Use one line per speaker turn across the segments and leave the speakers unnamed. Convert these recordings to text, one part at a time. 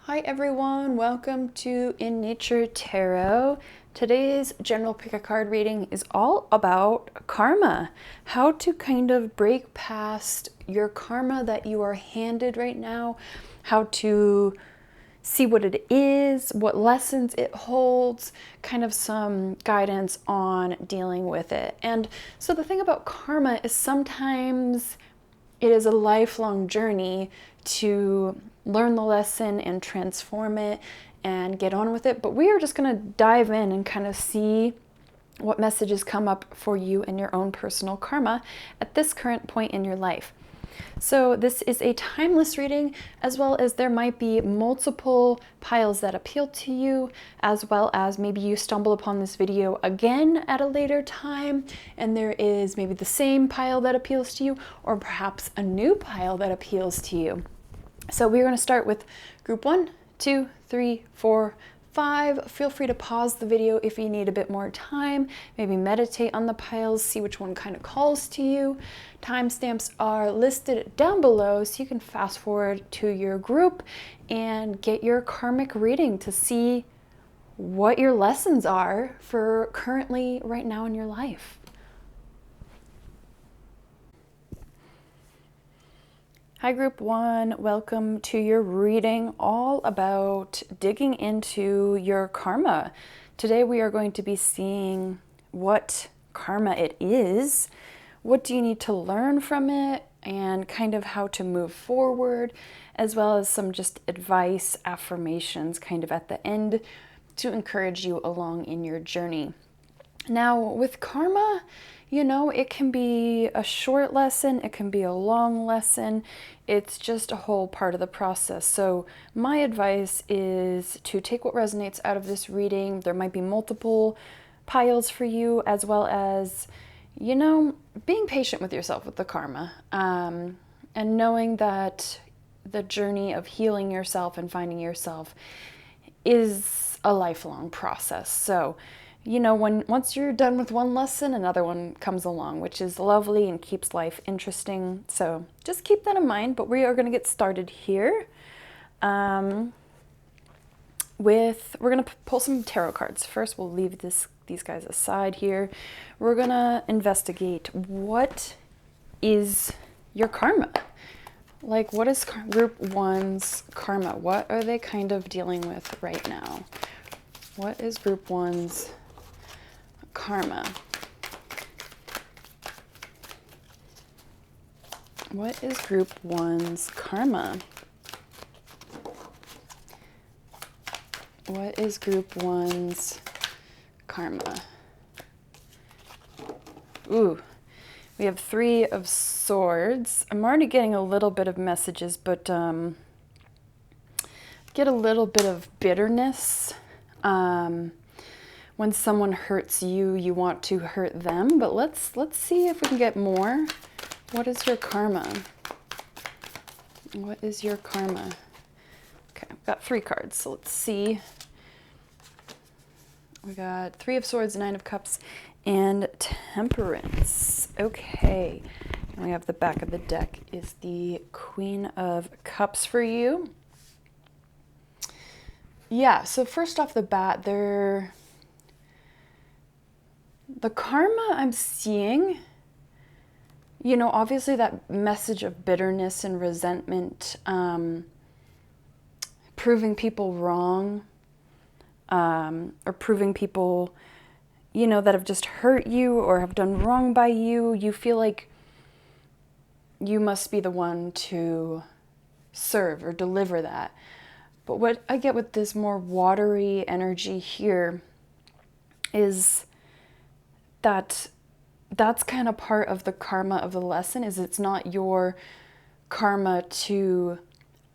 Hi everyone, welcome to In Nature Tarot. Today's general pick a card reading is all about karma. How to kind of break past your karma that you are handed right now. How to see what it is, what lessons it holds, kind of some guidance on dealing with it. And so the thing about karma is sometimes it is a lifelong journey to learn the lesson and transform it and get on with it. But we are just going to dive in and kind of see what messages come up for you in your own personal karma at this current point in your life. So this is a timeless reading, as well as there might be multiple piles that appeal to you, as well as maybe you stumble upon this video again at a later time and there is maybe the same pile that appeals to you, or perhaps a new pile that appeals to you. So we're going to start with group 1, 2, 3, 4, 5. Feel free to pause the video if you need a bit more time. Maybe meditate on the piles, see which one kind of calls to you. Timestamps are listed down below so you can fast forward to your group and get your karmic reading to see what your lessons are for currently right now in your life. Hi group 1, welcome to your reading all about digging into your karma. Today we are going to be seeing what karma it is, what do you need to learn from it, and kind of how to move forward, as well as some just advice, affirmations kind of at the end to encourage you along in your journey. Now with karma, you know, it can be a short lesson, it can be a long lesson. It's just a whole part of the process. So my advice is to take what resonates out of this reading. There might be multiple piles for you, as well as, you know, being patient with yourself with the karma, and knowing that the journey of healing yourself and finding yourself is a lifelong process. So you know, once you're done with one lesson, another one comes along, which is lovely and keeps life interesting. So just keep that in mind. But we are going to get started here we're going to pull some tarot cards. First, we'll leave these guys aside here. We're going to investigate what is your karma. Like, what is group 1's karma? What are they kind of dealing with right now? What is group 1's karma? What is group 1's karma? What is group 1's karma? Ooh, we have 3 of Swords. I'm already getting a little bit of messages, but get a little bit of bitterness. When someone hurts you, you want to hurt them. But let's see if we can get more. What is your karma? What is your karma? Okay, I've got 3 cards, so let's see. We got 3 of Swords, 9 of Cups, and Temperance. Okay, and we have the back of the deck is the Queen of Cups for you. Yeah, so first off the bat, the karma I'm seeing, you know, obviously that message of bitterness and resentment, proving people wrong, or proving people, you know, that have just hurt you or have done wrong by you. You feel like you must be the one to serve or deliver that. But what I get with this more watery energy here is that's kind of part of the karma of the lesson, is it's not your karma to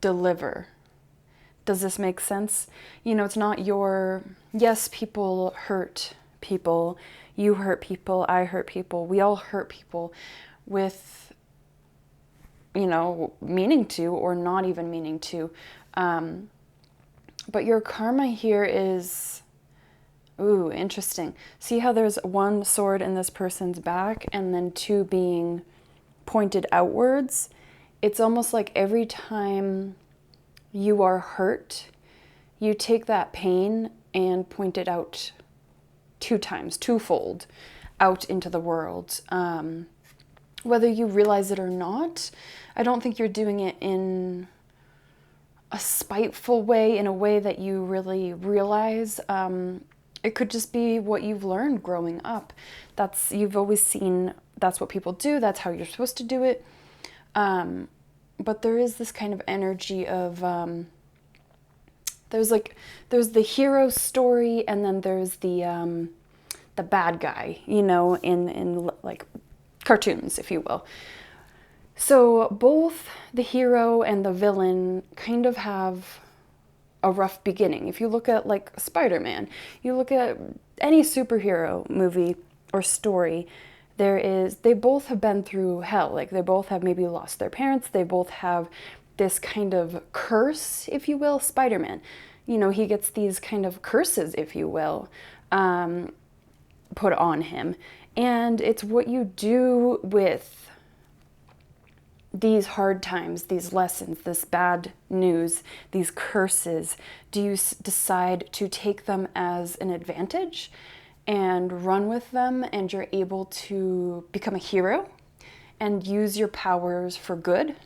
deliver. Does this make sense? You know, it's not your, yes, people hurt people, you hurt people, I hurt people, we all hurt people with, you know, meaning to or not even meaning to. But your karma here is, ooh, interesting. See how there's 1 sword in this person's back and then 2 being pointed outwards? It's almost like every time you are hurt, you take that pain and point it out twofold out into the world. Whether you realize it or not, I don't think you're doing it in a spiteful way, in a way that you really realize. It could just be what you've learned growing up. You've always seen that's what people do, that's how you're supposed to do it. But there is this kind of energy of, there's the hero story, and then there's the bad guy, in like cartoons, if you will. So both the hero and the villain kind of have a rough beginning. If you look at like Spider-Man, you look at any superhero movie or story, they both have been through hell. Like they both have maybe lost their parents. They both have this kind of curse, if you will. Spider-Man, he gets these kind of curses, if you will, put on him. And it's what you do with these hard times, these lessons, this bad news, these curses. Do you decide to take them as an advantage and run with them, and you're able to become a hero and use your powers for good?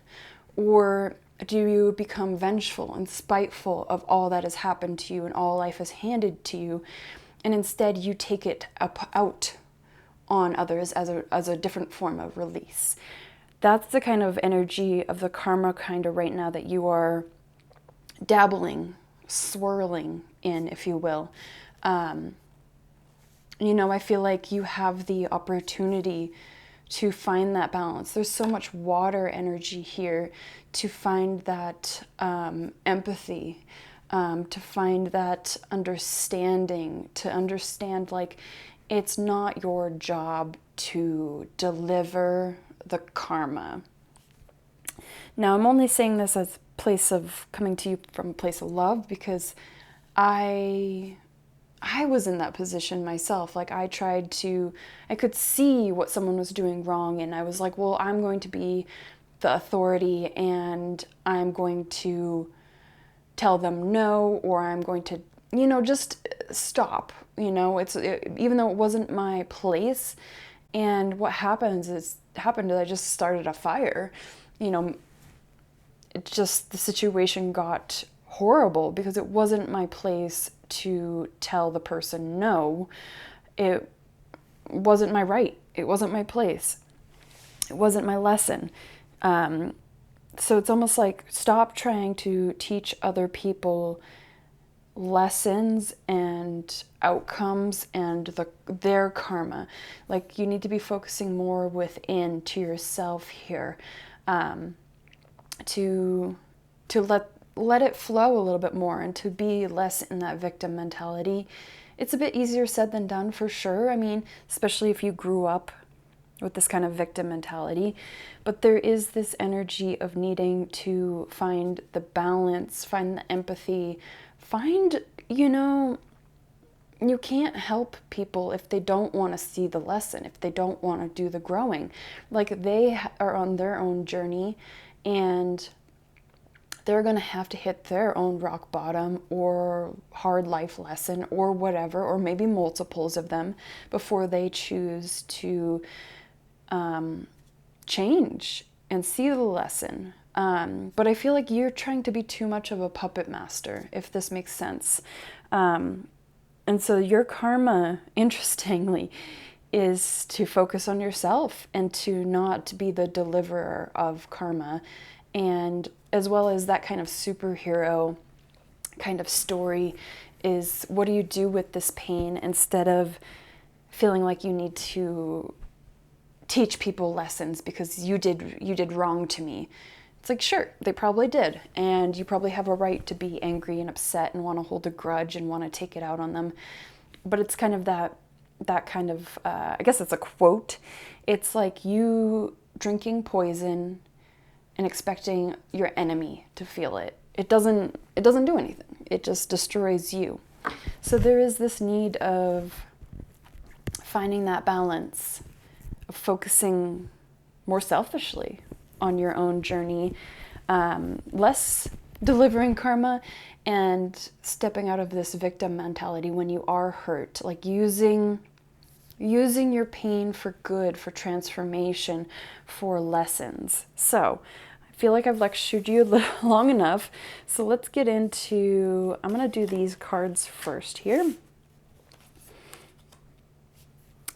Or do you become vengeful and spiteful of all that has happened to you and all life has handed to you, and instead you take it out on others as a different form of release? That's the kind of energy of the karma kind of right now that you are dabbling, swirling in, if you will. I feel like you have the opportunity to find that balance. There's so much water energy here, to find that empathy, to find that understanding, to understand like it's not your job to deliver the karma. Now, I'm only saying this as a place of coming to you from a place of love, because I was in that position myself. Like I could see what someone was doing wrong, and I was like, well, I'm going to be the authority, and I'm going to tell them no, or I'm going to, just stop. Even though it wasn't my place. And what happened is I just started a fire. The situation got horrible because it wasn't my place to tell the person no. It wasn't my right. It wasn't my place. It wasn't my lesson. So it's almost like, stop trying to teach other people lessons and outcomes and their karma. Like, you need to be focusing more within to yourself here, to let it flow a little bit more, and to be less in that victim mentality. It's a bit easier said than done, for sure. I mean, especially if you grew up with this kind of victim mentality. But there is this energy of needing to find the balance, find the empathy, you can't help people if they don't want to see the lesson, if they don't want to do the growing. Like, they are on their own journey, and they're going to have to hit their own rock bottom or hard life lesson or whatever, or maybe multiples of them, before they choose to change and see the lesson. But I feel like you're trying to be too much of a puppet master, if this makes sense. And so your karma, interestingly, is to focus on yourself and to not be the deliverer of karma. And as well as that kind of superhero kind of story is, what do you do with this pain, instead of feeling like you need to teach people lessons because you did wrong to me. It's like, sure, they probably did, and you probably have a right to be angry and upset and want to hold a grudge and want to take it out on them. But it's kind of that kind of, I guess it's a quote. It's like you drinking poison and expecting your enemy to feel it. It doesn't do anything. It just destroys you. So there is this need of finding that balance, of focusing more selfishly on your own journey, less delivering karma and stepping out of this victim mentality when you are hurt, like using your pain for good, for transformation, for lessons. So I feel like I've lectured you long enough. So let's get into, I'm going to do these cards first here.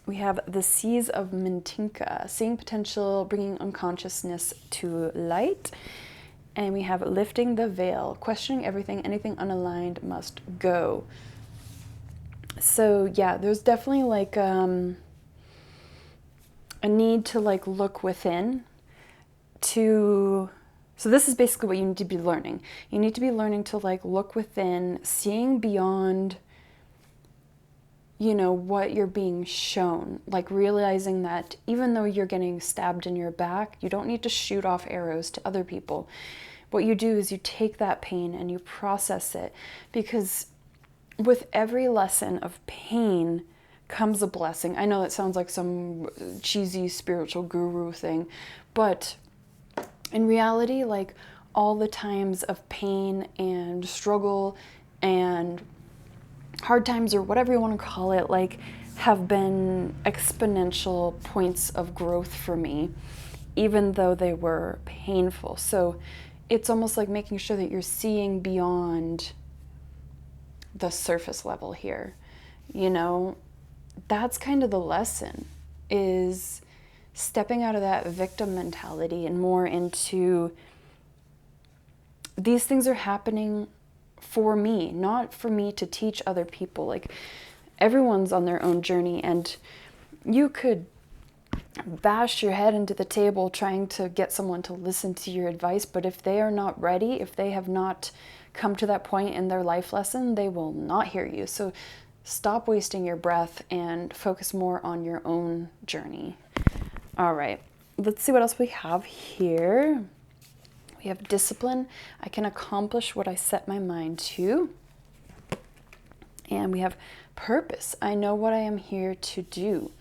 We have the Seas of Mintinka, seeing potential, bringing unconsciousness to light. And we have lifting the veil, questioning everything, anything unaligned must go. So yeah, there's definitely like a need to like look within to, so this is basically what you need to be learning. You need to be learning to like look within, seeing beyond, you know, what you're being shown, like realizing that even though you're getting stabbed in your back, you don't need to shoot off arrows to other people. What you do is you take that pain and you process it, because with every lesson of pain comes a blessing. I know that sounds like some cheesy spiritual guru thing, but in reality, like all the times of pain and struggle and hard times, or whatever you want to call it, like have been exponential points of growth for me, even though they were painful. So it's almost like making sure that you're seeing beyond the surface level here. You know, that's kind of the lesson, is stepping out of that victim mentality and more into these things are happening for me, not for me to teach other people. Like everyone's on their own journey, and you could bash your head into the table trying to get someone to listen to your advice, but if they are not ready, if they have not come to that point in their life lesson, they will not hear you. So stop wasting your breath and focus more on your own journey. All right, let's see what else we have here. We have discipline. I can accomplish what I set my mind to. And we have purpose. I know what I am here to do.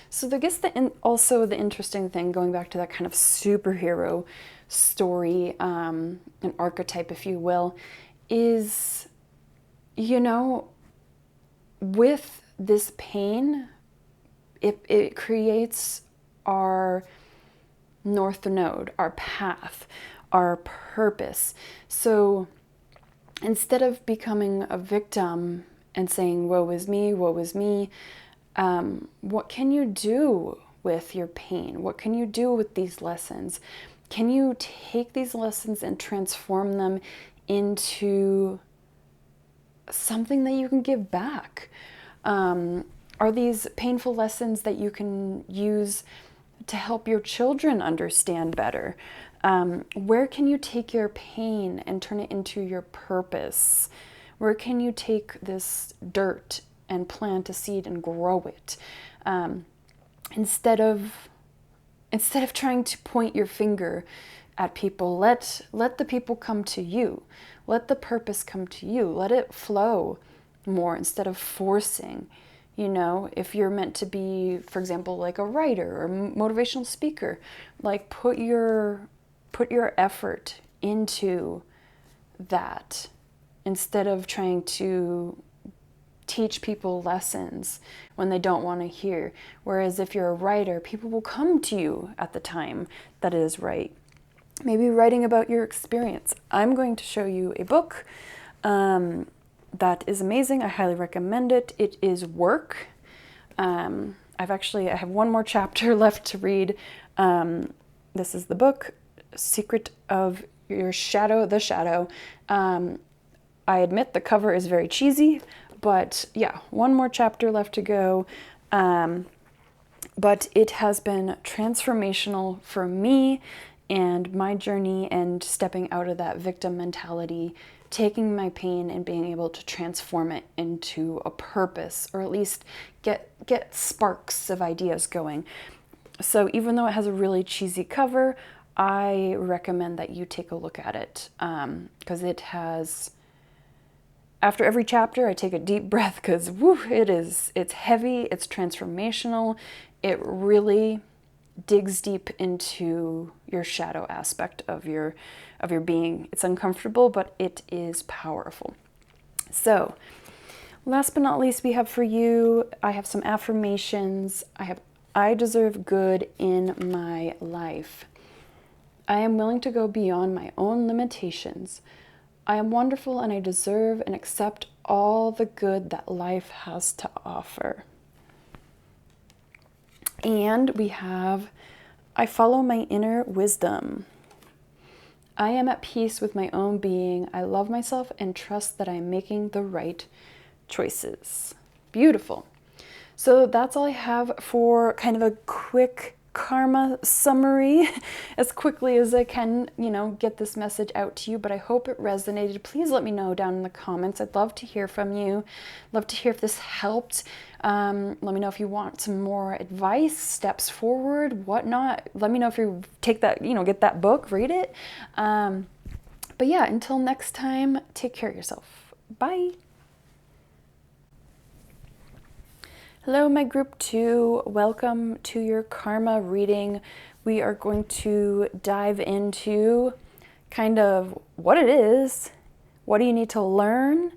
So I guess also the interesting thing, going back to that kind of superhero story, an archetype, if you will, is, you know, with this pain, it creates our North Node, our path, our purpose. So instead of becoming a victim and saying, woe is me, what can you do with your pain? What can you do with these lessons? Can you take these lessons and transform them into something that you can give back? Are these painful lessons that you can use to help your children understand better? Where can you take your pain and turn it into your purpose? Where can you take this dirt and plant a seed and grow it? Instead of trying to point your finger at people, let the people come to you. Let the purpose come to you. Let it flow more instead of forcing. You know, if you're meant to be, for example, like a writer or motivational speaker, like put your effort into that instead of trying to teach people lessons when they don't want to hear. Whereas if you're a writer, people will come to you at the time that it is right. Maybe writing about your experience. I'm going to show you a book that is amazing. I highly recommend it. It is Work. I have one more chapter left to read. This is the book, Secret of Your Shadow, The Shadow. I admit the cover is very cheesy, but yeah, one more chapter left to go. But it has been transformational for me and my journey, and stepping out of that victim mentality, taking my pain and being able to transform it into a purpose, or at least get sparks of ideas going. So even though it has a really cheesy cover, I recommend that you take a look at it, because it has, after every chapter, I take a deep breath, because it's heavy, it's transformational. It really digs deep into your shadow aspect of your being. It's uncomfortable, but it is powerful. So, last but not least, we have for you, I have some affirmations. I deserve good in my life. I am willing to go beyond my own limitations. I am wonderful and I deserve and accept all the good that life has to offer. And we have, I follow my inner wisdom. I am at peace with my own being. I love myself and trust that I am making the right choices. Beautiful. So that's all I have for kind of a quick karma summary, as quickly as I can, get this message out to you. But I hope it resonated. Please let me know down in the comments. I'd love to hear from you. Love to hear if this helped. Let me know if you want some more advice, steps forward, whatnot. Let me know if you take that, get that book, read it. But yeah, until next time, take care of yourself. Bye. Hello, my group 2. Welcome to your karma reading. We are going to dive into kind of what it is, what do you need to learn,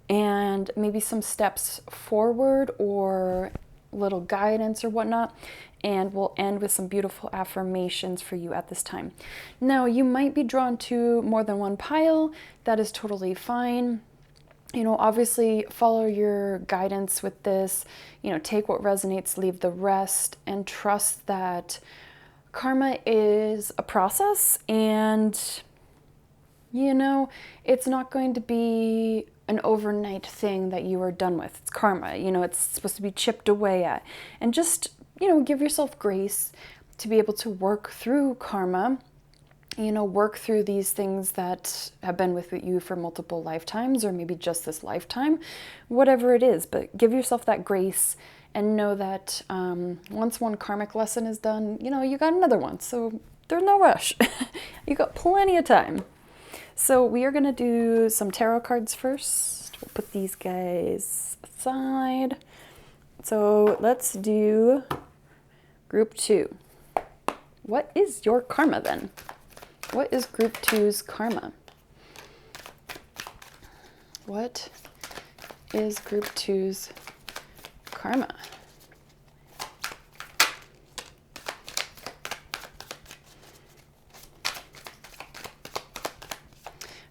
and maybe some steps forward or little guidance or whatnot. And we'll end with some beautiful affirmations for you at this time. Now, you might be drawn to more than one pile. That is totally fine. Obviously follow your guidance with this, take what resonates, leave the rest, and trust that karma is a process and, it's not going to be an overnight thing that you are done with. It's karma, it's supposed to be chipped away at. And just, give yourself grace to be able to work through karma. Work through these things that have been with you for multiple lifetimes or maybe just this lifetime, whatever it is. But give yourself that grace and know that once one karmic lesson is done, you got another one. So there's no rush. You got plenty of time. So we are going to do some tarot cards first. We'll put these guys aside. So let's do group 2. What is your karma then? What is group 2's karma? What is group 2's karma?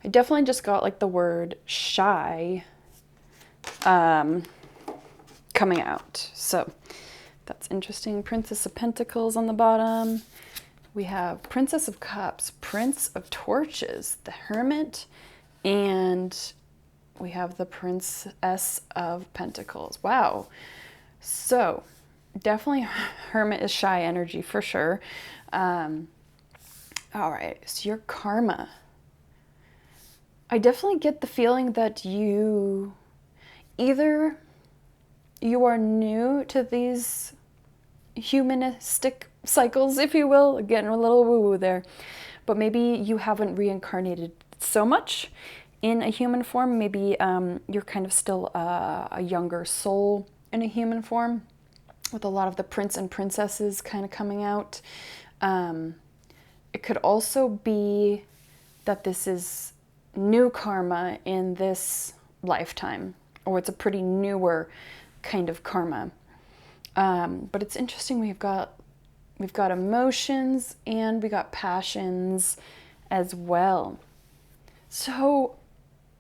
I definitely just got like the word shy coming out. So that's interesting. Princess of Pentacles on the bottom. We have Princess of Cups, Prince of Torches, the Hermit, and we have the Princess of Pentacles. Wow. So definitely Hermit is shy energy for sure. All right, so your karma. I definitely get the feeling that either you are new to these humanistic cycles, if you will, getting a little woo-woo there, but maybe you haven't reincarnated so much in a human form. Maybe you're kind of still a younger soul in a human form, with a lot of the prince and princesses kind of coming out. It could also be that this is new karma in this lifetime, or it's a pretty newer kind of karma. But it's interesting, we've got emotions and we got passions as well. So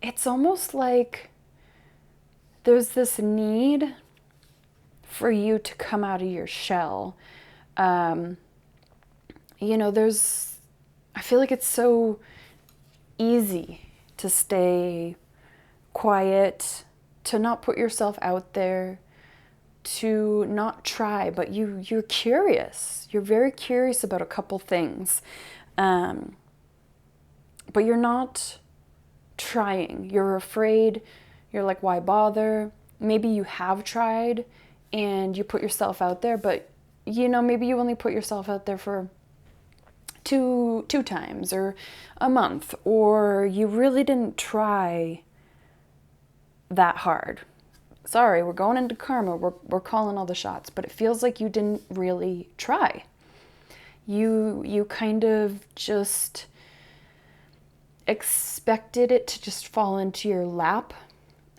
it's almost like there's this need for you to come out of your shell. I feel like it's so easy to stay quiet, to not put yourself out there, to not try, but you're curious. You're very curious about a couple things. But you're not trying. You're afraid. You're like, why bother? Maybe you have tried and you put yourself out there, but maybe you only put yourself out there for two times or a month, or you really didn't try that hard. Sorry, we're going into karma. We're calling all the shots, but it feels like you didn't really try. You kind of just expected it to just fall into your lap.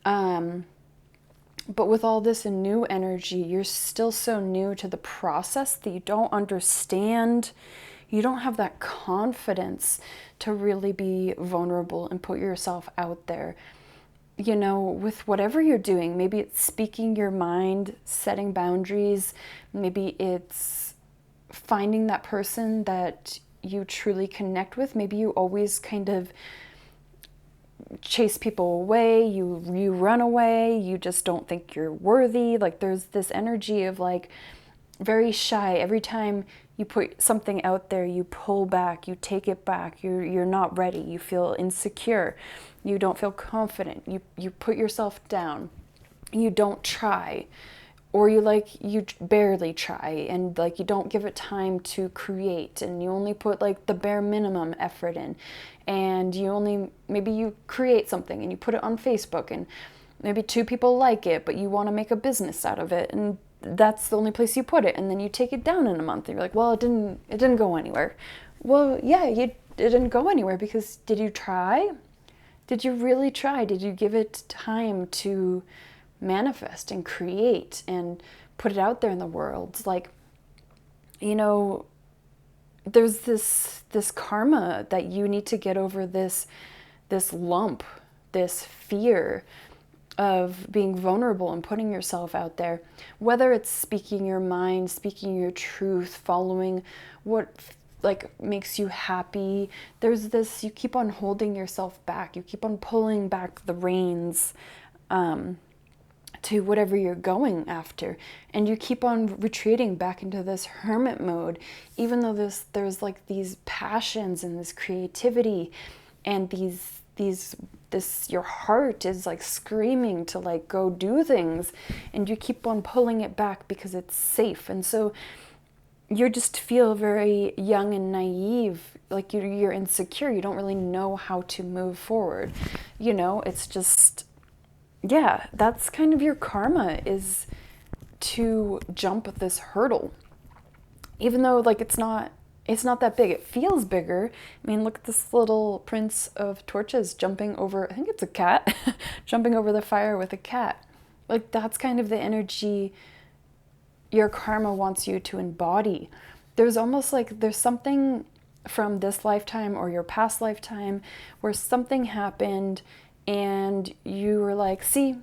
But with all this new energy, you're still so new to the process that you don't understand. You don't have that confidence to really be vulnerable and put yourself out there. You know, with whatever you're doing, maybe it's speaking your mind, setting boundaries, maybe it's finding that person that you truly connect with. Maybe you always kind of chase people away, you run away, you just don't think you're worthy. Like there's this energy of like very shy. Every time you put something out there, you pull back, you take it back. You're not ready. You feel insecure. You don't feel confident. You put yourself down. You don't try. Or you barely try, and like you don't give it time to create, and you only put like the bare minimum effort in, and maybe you create something and you put it on Facebook, and maybe 2 people like it, but you want to make a business out of it, and that's the only place you put it, and then you take it down in a month and you're like, well, it didn't go anywhere. Well, yeah, it didn't go anywhere because did you try? Did you really try? Did you give it time to manifest and create and put it out there in the world? Like, you know, there's this karma that you need to get over, this lump, this fear of being vulnerable and putting yourself out there, whether it's speaking your mind, speaking your truth, following what like makes you happy. There's this, you keep on holding yourself back, you keep on pulling back the reins to whatever you're going after, and you keep on retreating back into this hermit mode, even though there's like these passions and this creativity and this your heart is like screaming to like go do things, and you keep on pulling it back because it's safe. And so you just feel very young and naive, like you're insecure, you don't really know how to move forward. You know, it's just, yeah, that's kind of your karma, is to jump this hurdle. Even though like it's not that big. It feels bigger. I mean, look at this little Prince of Torches jumping over, I think it's a cat, jumping over the fire with a cat. Like that's kind of the energy your karma wants you to embody. There's almost like there's something from this lifetime or your past lifetime where something happened and you were like, see,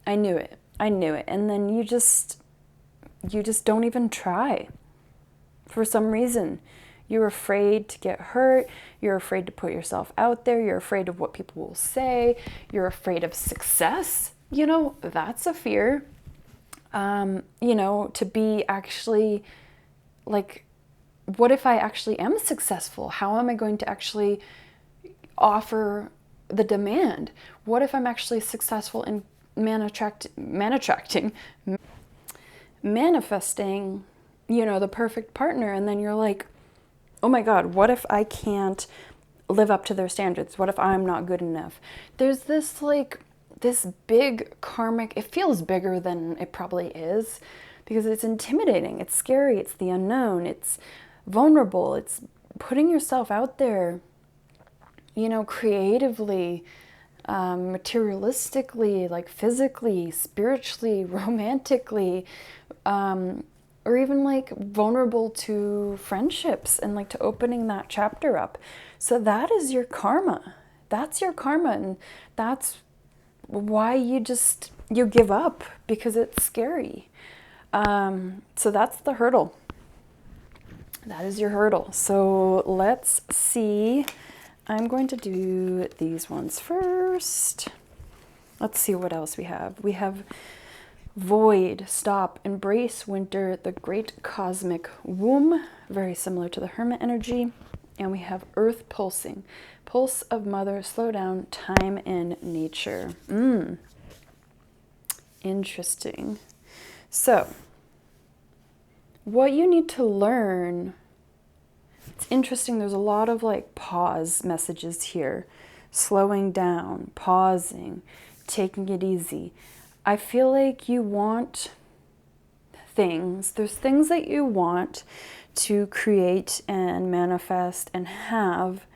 I knew it. And then you just don't even try. For some reason, you're afraid to get hurt. You're afraid to put yourself out there. You're afraid of what people will say. You're afraid of success. You know, that's a fear. You know, to be actually like, what if I actually am successful? How am I going to actually offer the demand? What if I'm actually successful in manifesting, you know, the perfect partner, and then you're like, oh my God, what if I can't live up to their standards? What if I'm not good enough? There's this like this big karmic, it feels bigger than it probably is because it's intimidating, it's scary, it's the unknown, it's vulnerable, it's putting yourself out there, you know, creatively, materialistically, like physically, spiritually, romantically, or even like vulnerable to friendships and like to opening that chapter up. So that is your karma. That's your karma, and that's why you give up, because it's scary. So that's the hurdle. That is your hurdle. So let's see. I'm going to do these ones first. Let's see what else we have. We have void, stop, embrace winter, the great cosmic womb, very similar to the hermit energy. And we have earth pulsing, pulse of mother, slow down, time in nature. Interesting. So what you need to learn, it's interesting, there's a lot of like pause messages here, slowing down, pausing, taking it easy. I feel like you want things, there's things that you want to create and manifest and have,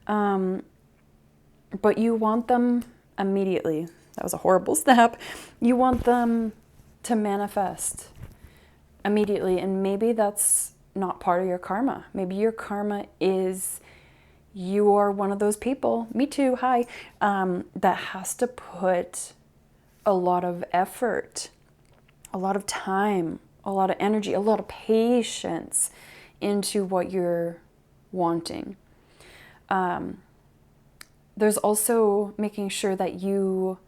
but you want them immediately. That was a horrible step. You want them to manifest immediately, and maybe that's not part of your karma. Maybe your karma is you are one of those people, me too, hi, that has to put a lot of effort, a lot of time, a lot of energy, a lot of patience into what you're wanting. There's also making sure that you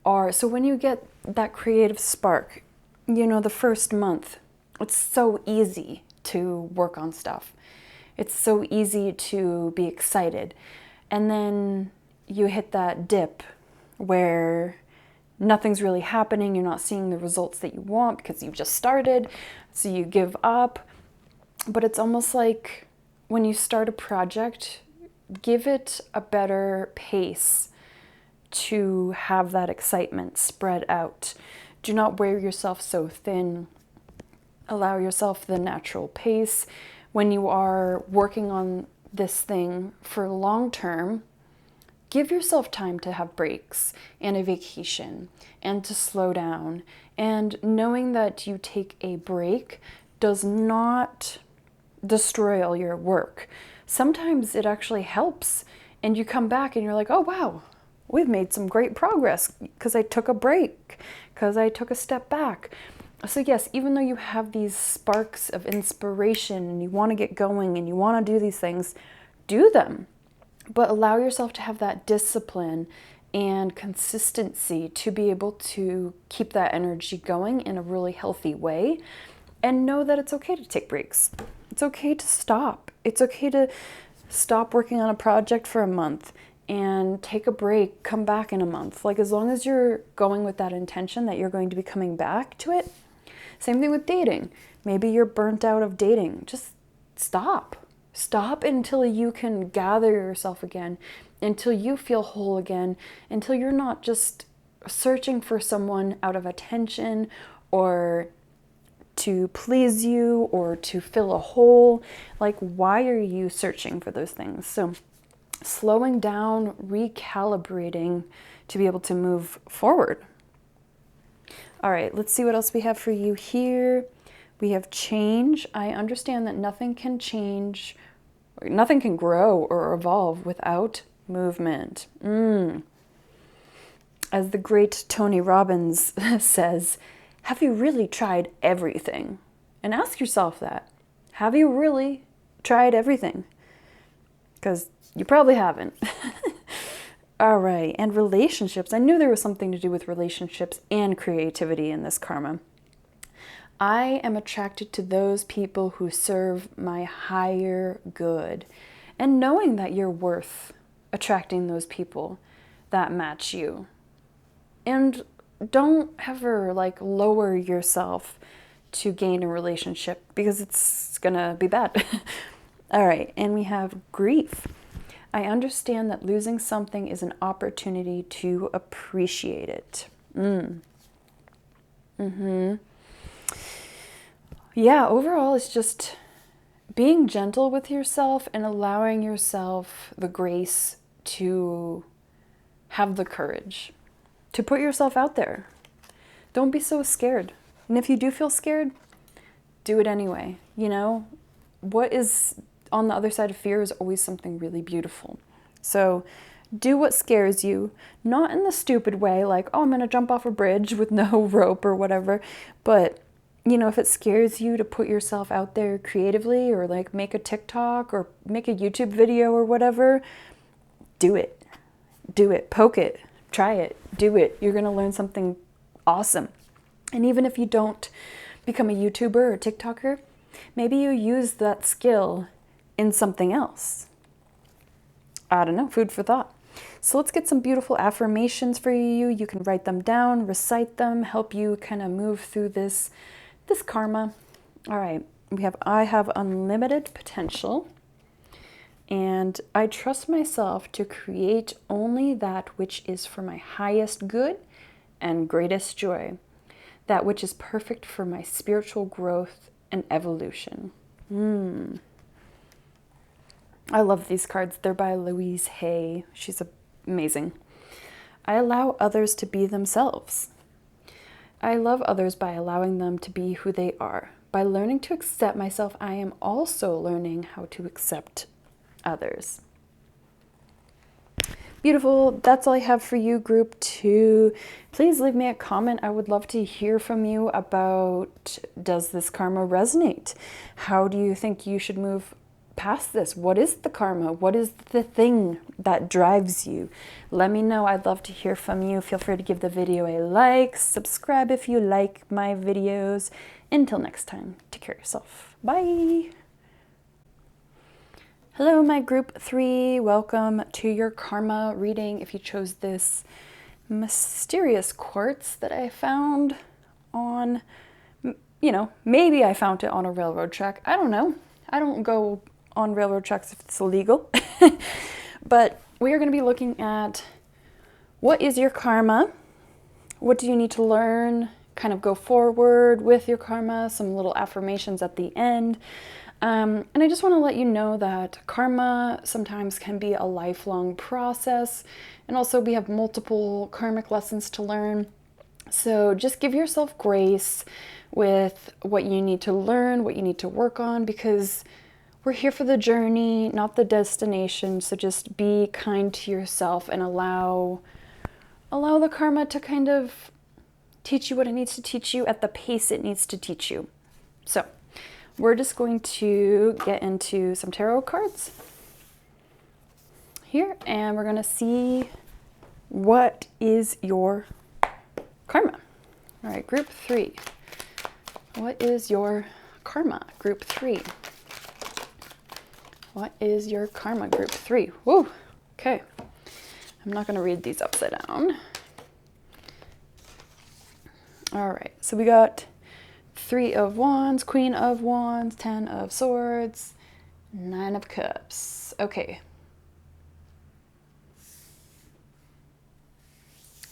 are, so when you get that creative spark, you know, the first month, it's so easy to work on stuff. It's so easy to be excited. And then you hit that dip where nothing's really happening. You're not seeing the results that you want because you've just started. So you give up. But it's almost like when you start a project, give it a better pace to have that excitement spread out. Do not wear yourself so thin. Allow yourself the natural pace. When you are working on this thing for long term, give yourself time to have breaks and a vacation and to slow down. And knowing that you take a break does not destroy all your work. Sometimes it actually helps, and you come back and you're like, oh wow, we've made some great progress because I took a break, because I took a step back. So yes, even though you have these sparks of inspiration and you want to get going and you want to do these things, do them. But allow yourself to have that discipline and consistency to be able to keep that energy going in a really healthy way. And know that it's okay to take breaks. It's okay to stop. It's okay to stop working on a project for a month and take a break, come back in a month. Like, as long as you're going with that intention that you're going to be coming back to it. Same thing with dating. Maybe you're burnt out of dating. Just stop. Stop until you can gather yourself again, until you feel whole again, until you're not just searching for someone out of attention or to please you or to fill a hole. Like, why are you searching for those things? So slowing down, recalibrating to be able to move forward. All right, let's see what else we have for you here. We have change. I understand that nothing can change, nothing can grow or evolve without movement. As the great Tony Robbins says, have you really tried everything? And ask yourself that. Have you really tried everything? Because you probably haven't. All right, and relationships. I knew there was something to do with relationships and creativity in this karma. I am attracted to those people who serve my higher good. And knowing that you're worth attracting those people that match you. And don't ever lower yourself to gain a relationship, because it's gonna be bad. All right, and we have grief. I understand that losing something is an opportunity to appreciate it. Yeah, overall, it's just being gentle with yourself and allowing yourself the grace to have the courage to put yourself out there. Don't be so scared. And if you do feel scared, do it anyway. You know, what is on the other side of fear is always something really beautiful. So do what scares you, not in the stupid way, like, oh, I'm going to jump off a bridge with no rope or whatever. But, you know, if it scares you to put yourself out there creatively, or make a TikTok or make a YouTube video or whatever, do it. Do it. Poke it. Try it. Do it. You're going to learn something awesome. And even if you don't become a YouTuber or TikToker, maybe you use that skill in something else. I don't know, food for thought. So let's get some beautiful affirmations for you. You can write them down, recite them, help you kind of move through this karma. All right, I have unlimited potential, and I trust myself to create only that which is for my highest good and greatest joy, that which is perfect for my spiritual growth and evolution. I love these cards. They're by Louise Hay. She's amazing. I allow others to be themselves. I love others by allowing them to be who they are. By learning to accept myself, I am also learning how to accept others. Beautiful. That's all I have for you, group 2. Please leave me a comment. I would love to hear from you about, does this karma resonate? How do you think you should move past this? What is the karma? What is the thing that drives you? Let me know. I'd love to hear from you. Feel free to give the video a like, subscribe if you like my videos. Until next time, take care of yourself. Bye. Hello, my group 3. Welcome to your karma reading. If you chose this mysterious quartz that I found on, maybe I found it on a railroad track. I don't know. I don't go on railroad tracks if it's illegal. But we are going to be looking at what is your karma? What do you need to learn? Kind of go forward with your karma. Some little affirmations at the end. And I just want to let you know that karma sometimes can be a lifelong process, and also we have multiple karmic lessons to learn. So just give yourself grace with what you need to learn, what you need to work on, because we're here for the journey, not the destination. So just be kind to yourself and allow the karma to kind of teach you what it needs to teach you at the pace it needs to teach you. So we're just going to get into some tarot cards here, and we're going to see what is your karma. All right, group 3. What is your karma, group 3? What is your karma, group 3? Whoa, okay. I'm not going to read these upside down. All right, so we got 3 of Wands, Queen of Wands, 10 of Swords, 9 of Cups. Okay.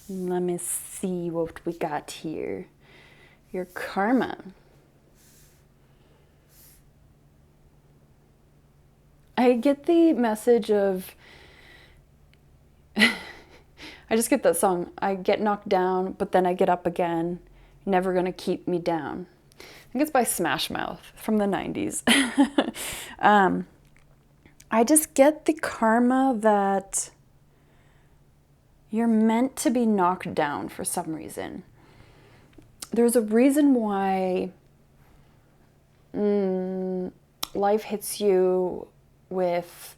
Let me see what we got here. Your karma. I get the message of, I just get that song, I get knocked down, but then I get up again. Never gonna keep me down. I think it's by Smash Mouth from the 90s. I just get the karma that you're meant to be knocked down for some reason. There's a reason why life hits you with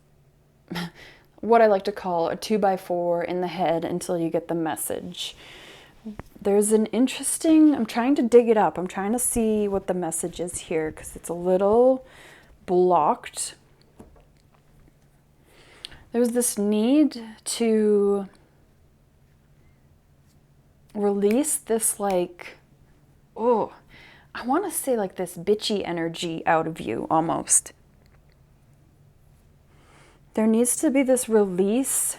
what I like to call a 2x4 in the head until you get the message. There's an interesting, I'm trying to dig it up. I'm trying to see what the message is here because it's a little blocked. There's this need to release this I want to say like this bitchy energy out of you almost. There needs to be this release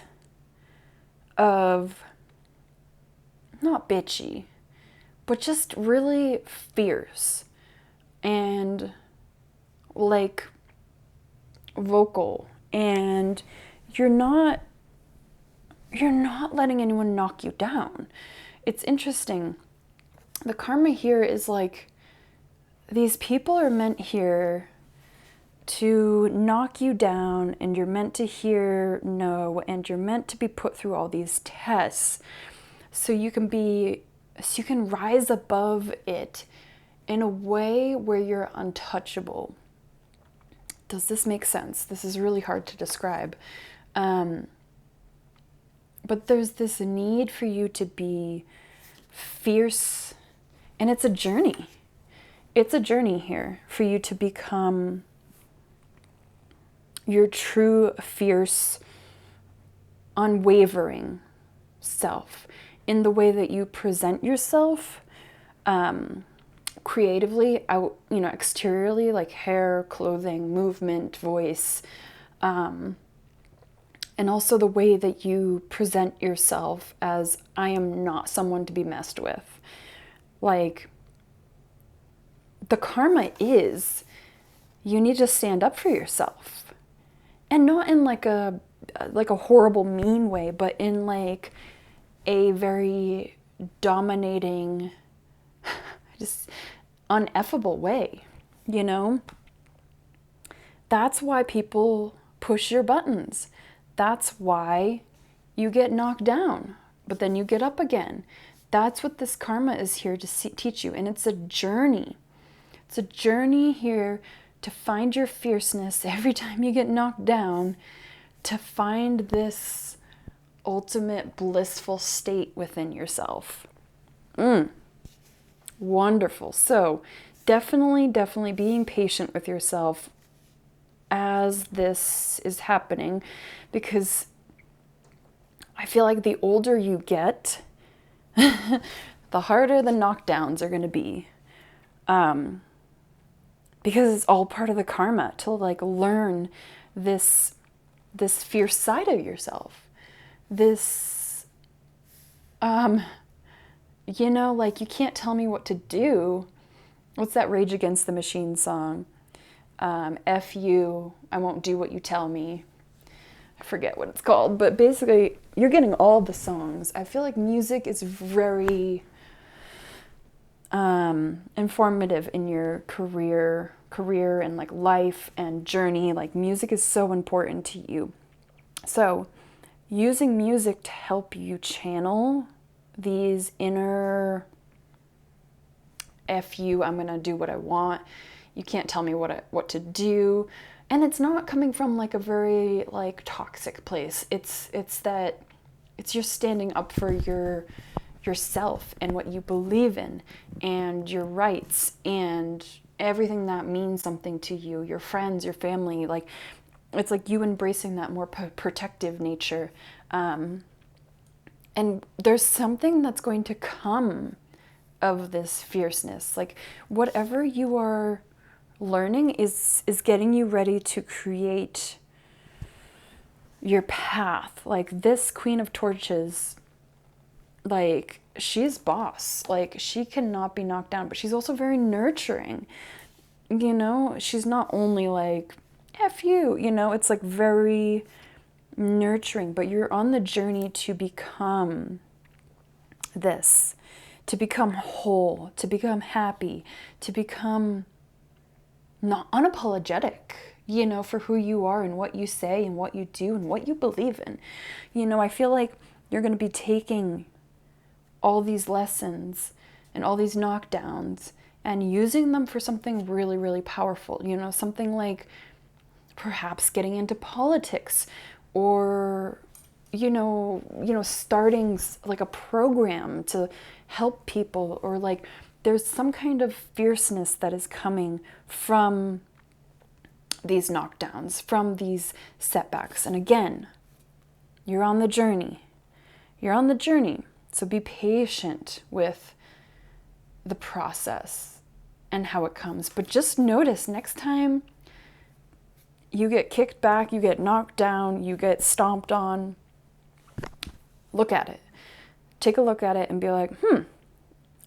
of, not bitchy, but just really fierce and like vocal, and you're not letting anyone knock you down. It's interesting. The karma here is like these people are meant here to knock you down, and you're meant to hear no, and you're meant to be put through all these tests so you can rise above it in a way where you're untouchable. Does this make sense? This is really hard to describe. But there's this need for you to be fierce, and it's a journey. It's a journey here for you to become your true, fierce, unwavering self in the way that you present yourself, creatively, out, exteriorly, like hair, clothing, movement, voice, and also the way that you present yourself as, I am not someone to be messed with. Like, the karma is you need to stand up for yourself. And not in like a horrible, mean way, but in like a very dominating, just uneffable way, you know? That's why people push your buttons. That's why you get knocked down, but then you get up again. That's what this karma is here to teach you. And it's a journey. It's a journey here to find your fierceness every time you get knocked down, to find this ultimate blissful state within yourself. Wonderful. So definitely being patient with yourself as this is happening, because I feel like the older you get, the harder the knockdowns are going to be. Because it's all part of the karma to like learn this fierce side of yourself. This, you know, like you can't tell me what to do. What's that Rage Against the Machine song? F you, I won't do what you tell me. I forget what it's called, but basically you're getting all the songs. I feel like music is very informative in your career and like life and journey. Like music is so important to you. So using music to help you channel these inner F you, I'm gonna do what I want. You can't tell me what to do. And it's not coming from like a very like toxic place. It's that it's you're standing up for yourself and what you believe in and your rights and everything that means something to you, your friends, your family. Like it's like you embracing that more protective nature. And there's something that's going to come of this fierceness. Like whatever you are learning is getting you ready to create your path. Like this Queen of Torches, like she's boss. Like she cannot be knocked down, but she's also very nurturing. You know, she's not only like F you, you know, it's like very nurturing, but you're on the journey to become this, to become whole, to become happy, to become not unapologetic, you know, for who you are and what you say and what you do and what you believe in. You know, I feel like you're going to be taking all these lessons and all these knockdowns and using them for something really, really powerful. You know, something like perhaps getting into politics or, you know, starting like a program to help people, or like there's some kind of fierceness that is coming from these knockdowns, from these setbacks. And again, you're on the journey. You're on the journey. So be patient with the process and how it comes. But just notice next time you get kicked back, you get knocked down, you get stomped on, look at it. Take a look at it and be like,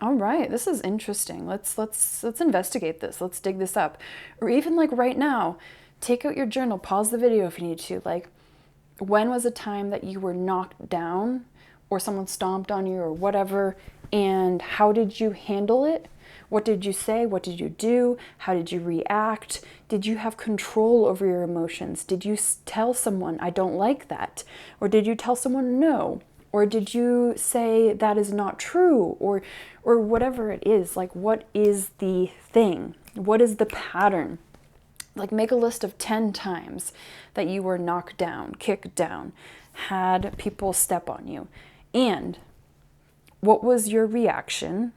all right, this is interesting. Let's investigate this. Let's dig this up. Or even like right now, take out your journal, pause the video if you need to. Like, when was a time that you were knocked down or someone stomped on you or whatever, and how did you handle it? What did you say? What did you do? How did you react? Did you have control over your emotions? Did you tell someone, I don't like that? Or did you tell someone no? Or did you say that is not true? Or whatever it is, like what is the thing? What is the pattern? Like make a list of 10 times that you were knocked down, kicked down, had people step on you. And what was your reaction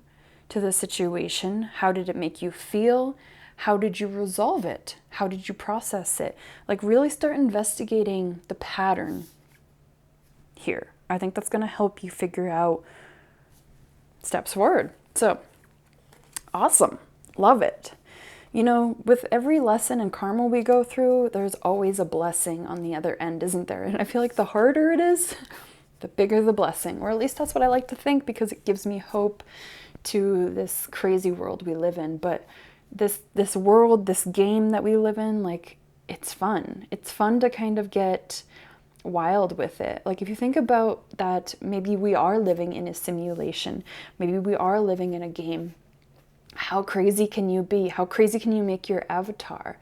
to the situation? How did it make you feel? How did you resolve it? How did you process it? Like really start investigating the pattern here. I think that's going to help you figure out steps forward. So awesome. Love it. You know, with every lesson and karma we go through, there's always a blessing on the other end, isn't there? And I feel like the harder it is, the bigger the blessing. Or at least that's what I like to think, because it gives me hope to this crazy world we live in. But this world, this game that we live in, like, it's fun. It's fun to kind of get wild with it. Like, if you think about that, maybe we are living in a simulation. Maybe we are living in a game. How crazy can you be? How crazy can you make your avatar?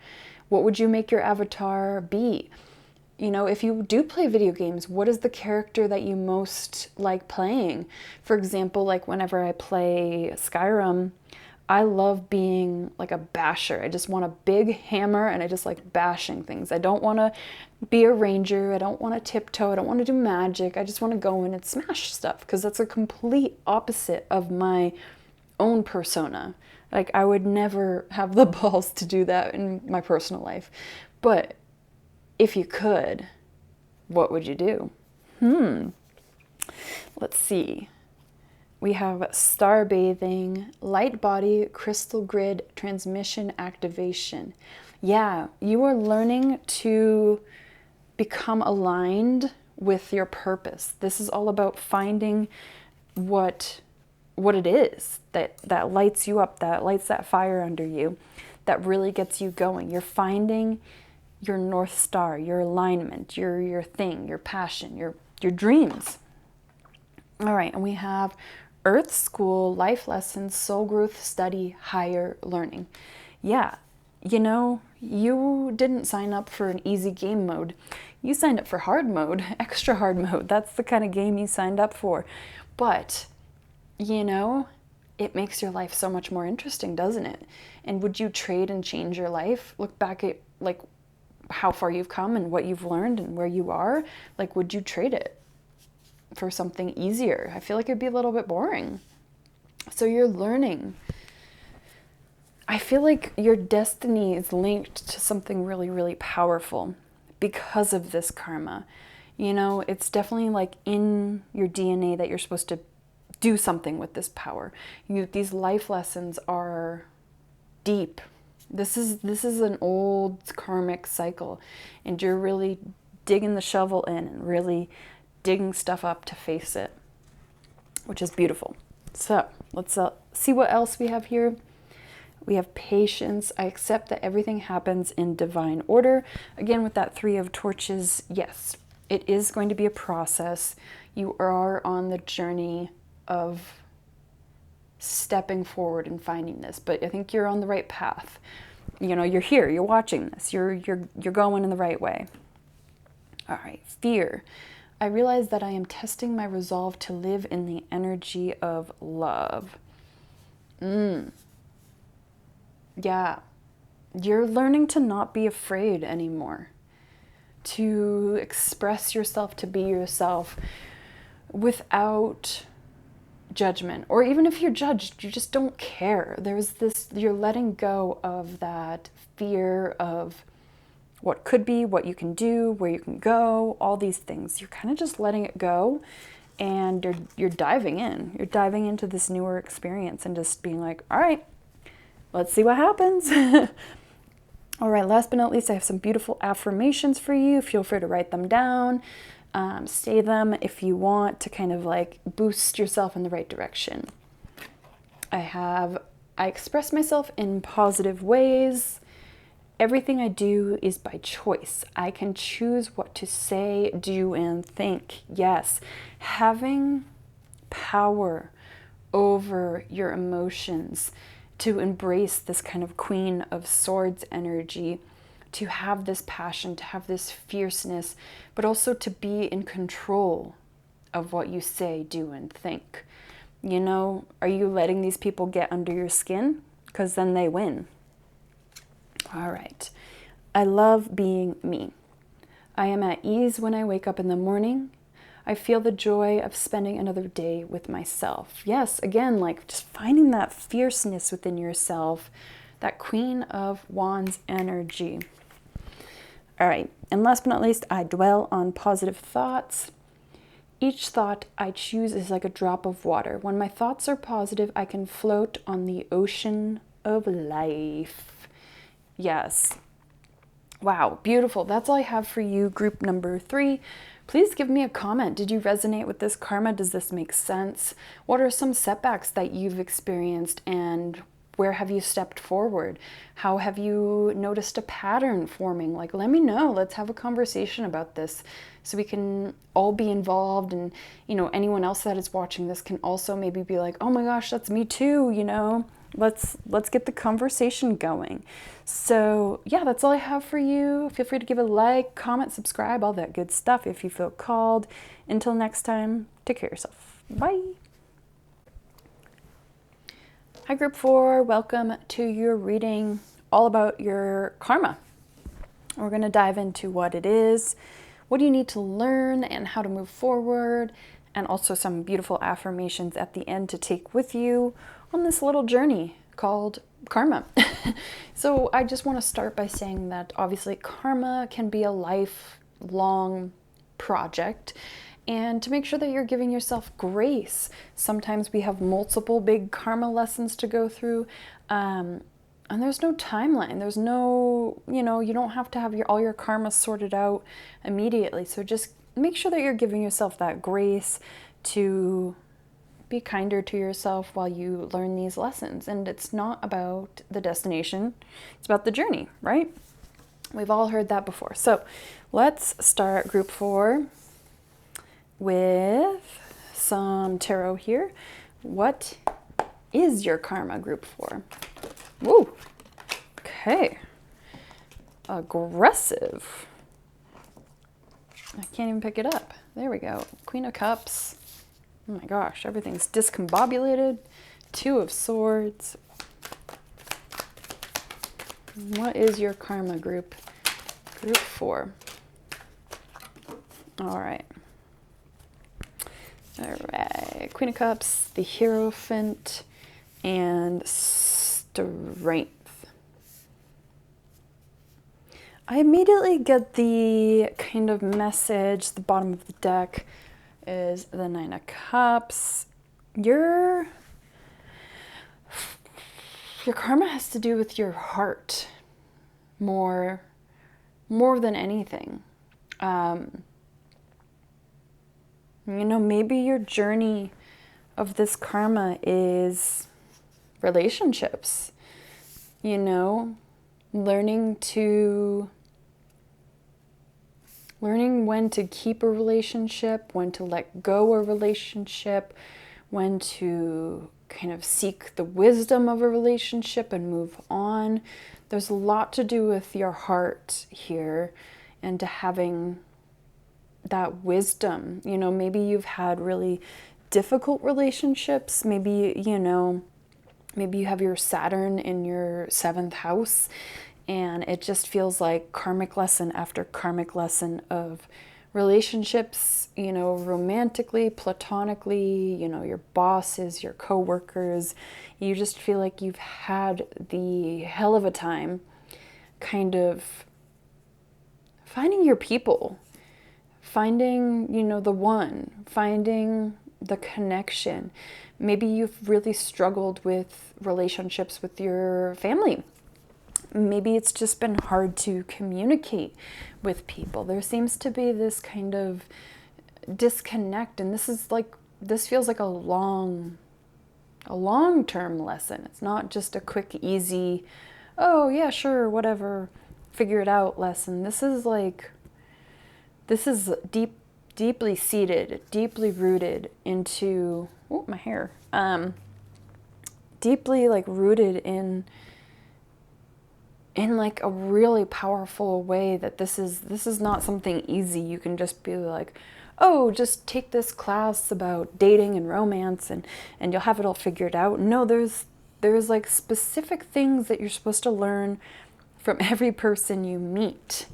What would you make your avatar be? You know, if you do play video games, what is the character that you most like playing? For example, like whenever I play Skyrim, I love being like a basher. I just want a big hammer and I just like bashing things. I don't want to be a ranger. I don't want to tiptoe. I don't want to do magic. I just want to go in and smash stuff because that's a complete opposite of my own persona. Like, I would never have the balls to do that in my personal life. But if you could, what would you do? Let's see. We have star bathing, light body, crystal grid, transmission activation. Yeah, you are learning to become aligned with your purpose. This is all about finding what it is that lights you up, that lights that fire under you, that really gets you going. You're finding your North Star, your alignment, your thing, your passion, your dreams. All right, and we have Earth School, Life Lessons, Soul Growth Study, Higher Learning. Yeah, you know, you didn't sign up for an easy game mode. You signed up for hard mode, extra hard mode. That's the kind of game you signed up for. But, you know, it makes your life so much more interesting, doesn't it? And would you trade and change your life? Look back at, like, how far you've come and what you've learned and where you are. Like, would you trade it for something easier? I feel like it'd be a little bit boring. So you're learning. I feel like your destiny is linked to something really, really powerful because of this karma. You know, it's definitely like in your DNA that you're supposed to do something with this power. These life lessons are deep. This is an old karmic cycle, and you're really digging the shovel in and really digging stuff up to face it, which is beautiful. So let's see what else we have here. We have patience. I accept that everything happens in divine order. Again, with that 3 of torches, yes, it is going to be a process. You are on the journey of stepping forward and finding this, but I think you're on the right path. You know, you're here, you're watching this, you're going in the right way. All right, fear. I realize that I am testing my resolve to live in the energy of love. Yeah, you're learning to not be afraid anymore, to express yourself, to be yourself without judgment. Or even if you're judged, you just don't care. There's this, you're letting go of that fear of what could be, what you can do, where you can go, all these things. You're kind of just letting it go, and you're diving in. You're diving into this newer experience and just being like, all right, let's see what happens. All right, last but not least, I have some beautiful affirmations for you. Feel free to write them down, say them if you want to kind of like boost yourself in the right direction. I express myself in positive ways. Everything I do is by choice. I can choose what to say, do, and think. Yes, having power over your emotions, to embrace this kind of Queen of Swords energy, to have this passion, to have this fierceness, but also to be in control of what you say, do, and think. You know, are you letting these people get under your skin? Because then they win. All right. I love being me. I am at ease when I wake up in the morning. I feel the joy of spending another day with myself. Yes, again, like just finding that fierceness within yourself, that Queen of Wands energy. All right, and last but not least, I dwell on positive thoughts. Each thought I choose is like a drop of water. When my thoughts are positive, I can float on the ocean of life. Yes. Wow, beautiful. That's all I have for you, group number 3. Please give me a comment. Did you resonate with this karma? Does this make sense? What are some setbacks that you've experienced, and Where have you stepped forward? How have you noticed a pattern forming? Like, let me know. Let's have a conversation about this so we can all be involved. And, you know, anyone else that is watching this can also maybe be like, oh my gosh, that's me too, you know? Let's get the conversation going. So yeah, that's all I have for you. Feel free to give a like, comment, subscribe, all that good stuff if you feel called. Until next time, take care of yourself. Bye. Hi Group 4, welcome to your reading all about your karma. We're going to dive into what it is, what do you need to learn, and how to move forward, and also some beautiful affirmations at the end to take with you on this little journey called karma. So I just want to start by saying that obviously karma can be a lifelong project, and to make sure that you're giving yourself grace. Sometimes we have multiple big karma lessons to go through, and there's no timeline. There's no, you know, you don't have to have all your karma sorted out immediately. So just make sure that you're giving yourself that grace to be kinder to yourself while you learn these lessons. And it's not about the destination, it's about the journey, right? We've all heard that before. So let's start Group 4 with some tarot here. What is your karma, Group 4? Woo! Okay. Aggressive. I can't even pick it up. There we go. Queen of Cups. Oh my gosh, everything's discombobulated. Two of Swords. What is your karma, Group 4? All right. All right. Queen of Cups, the Hierophant, and Strength. I immediately get the kind of message, the bottom of the deck is the Nine of Cups. Your karma has to do with your heart more than anything. You know, maybe your journey of this karma is relationships, you know, learning when to keep a relationship, when to let go a relationship, when to kind of seek the wisdom of a relationship and move on. There's a lot to do with your heart here and to having that wisdom. You know, maybe you've had really difficult relationships. Maybe, you know, maybe you have your Saturn in your 7th house, and it just feels like karmic lesson after karmic lesson of relationships, you know, romantically, platonically, you know, your bosses, your coworkers. You just feel like you've had the hell of a time kind of finding your people, finding, you know, the one, finding the connection. Maybe you've really struggled with relationships with your family. Maybe it's just been hard to communicate with people. There seems to be this kind of disconnect, and this feels like a long-term lesson. It's not just a quick, easy, oh yeah, sure, whatever, figure it out lesson. This is deeply seated, deeply rooted into, oh, my hair, deeply like rooted in like a really powerful way, that this is not something easy. You can just be like, oh, just take this class about dating and romance and you'll have it all figured out. No, there's like specific things that you're supposed to learn from every person you meet,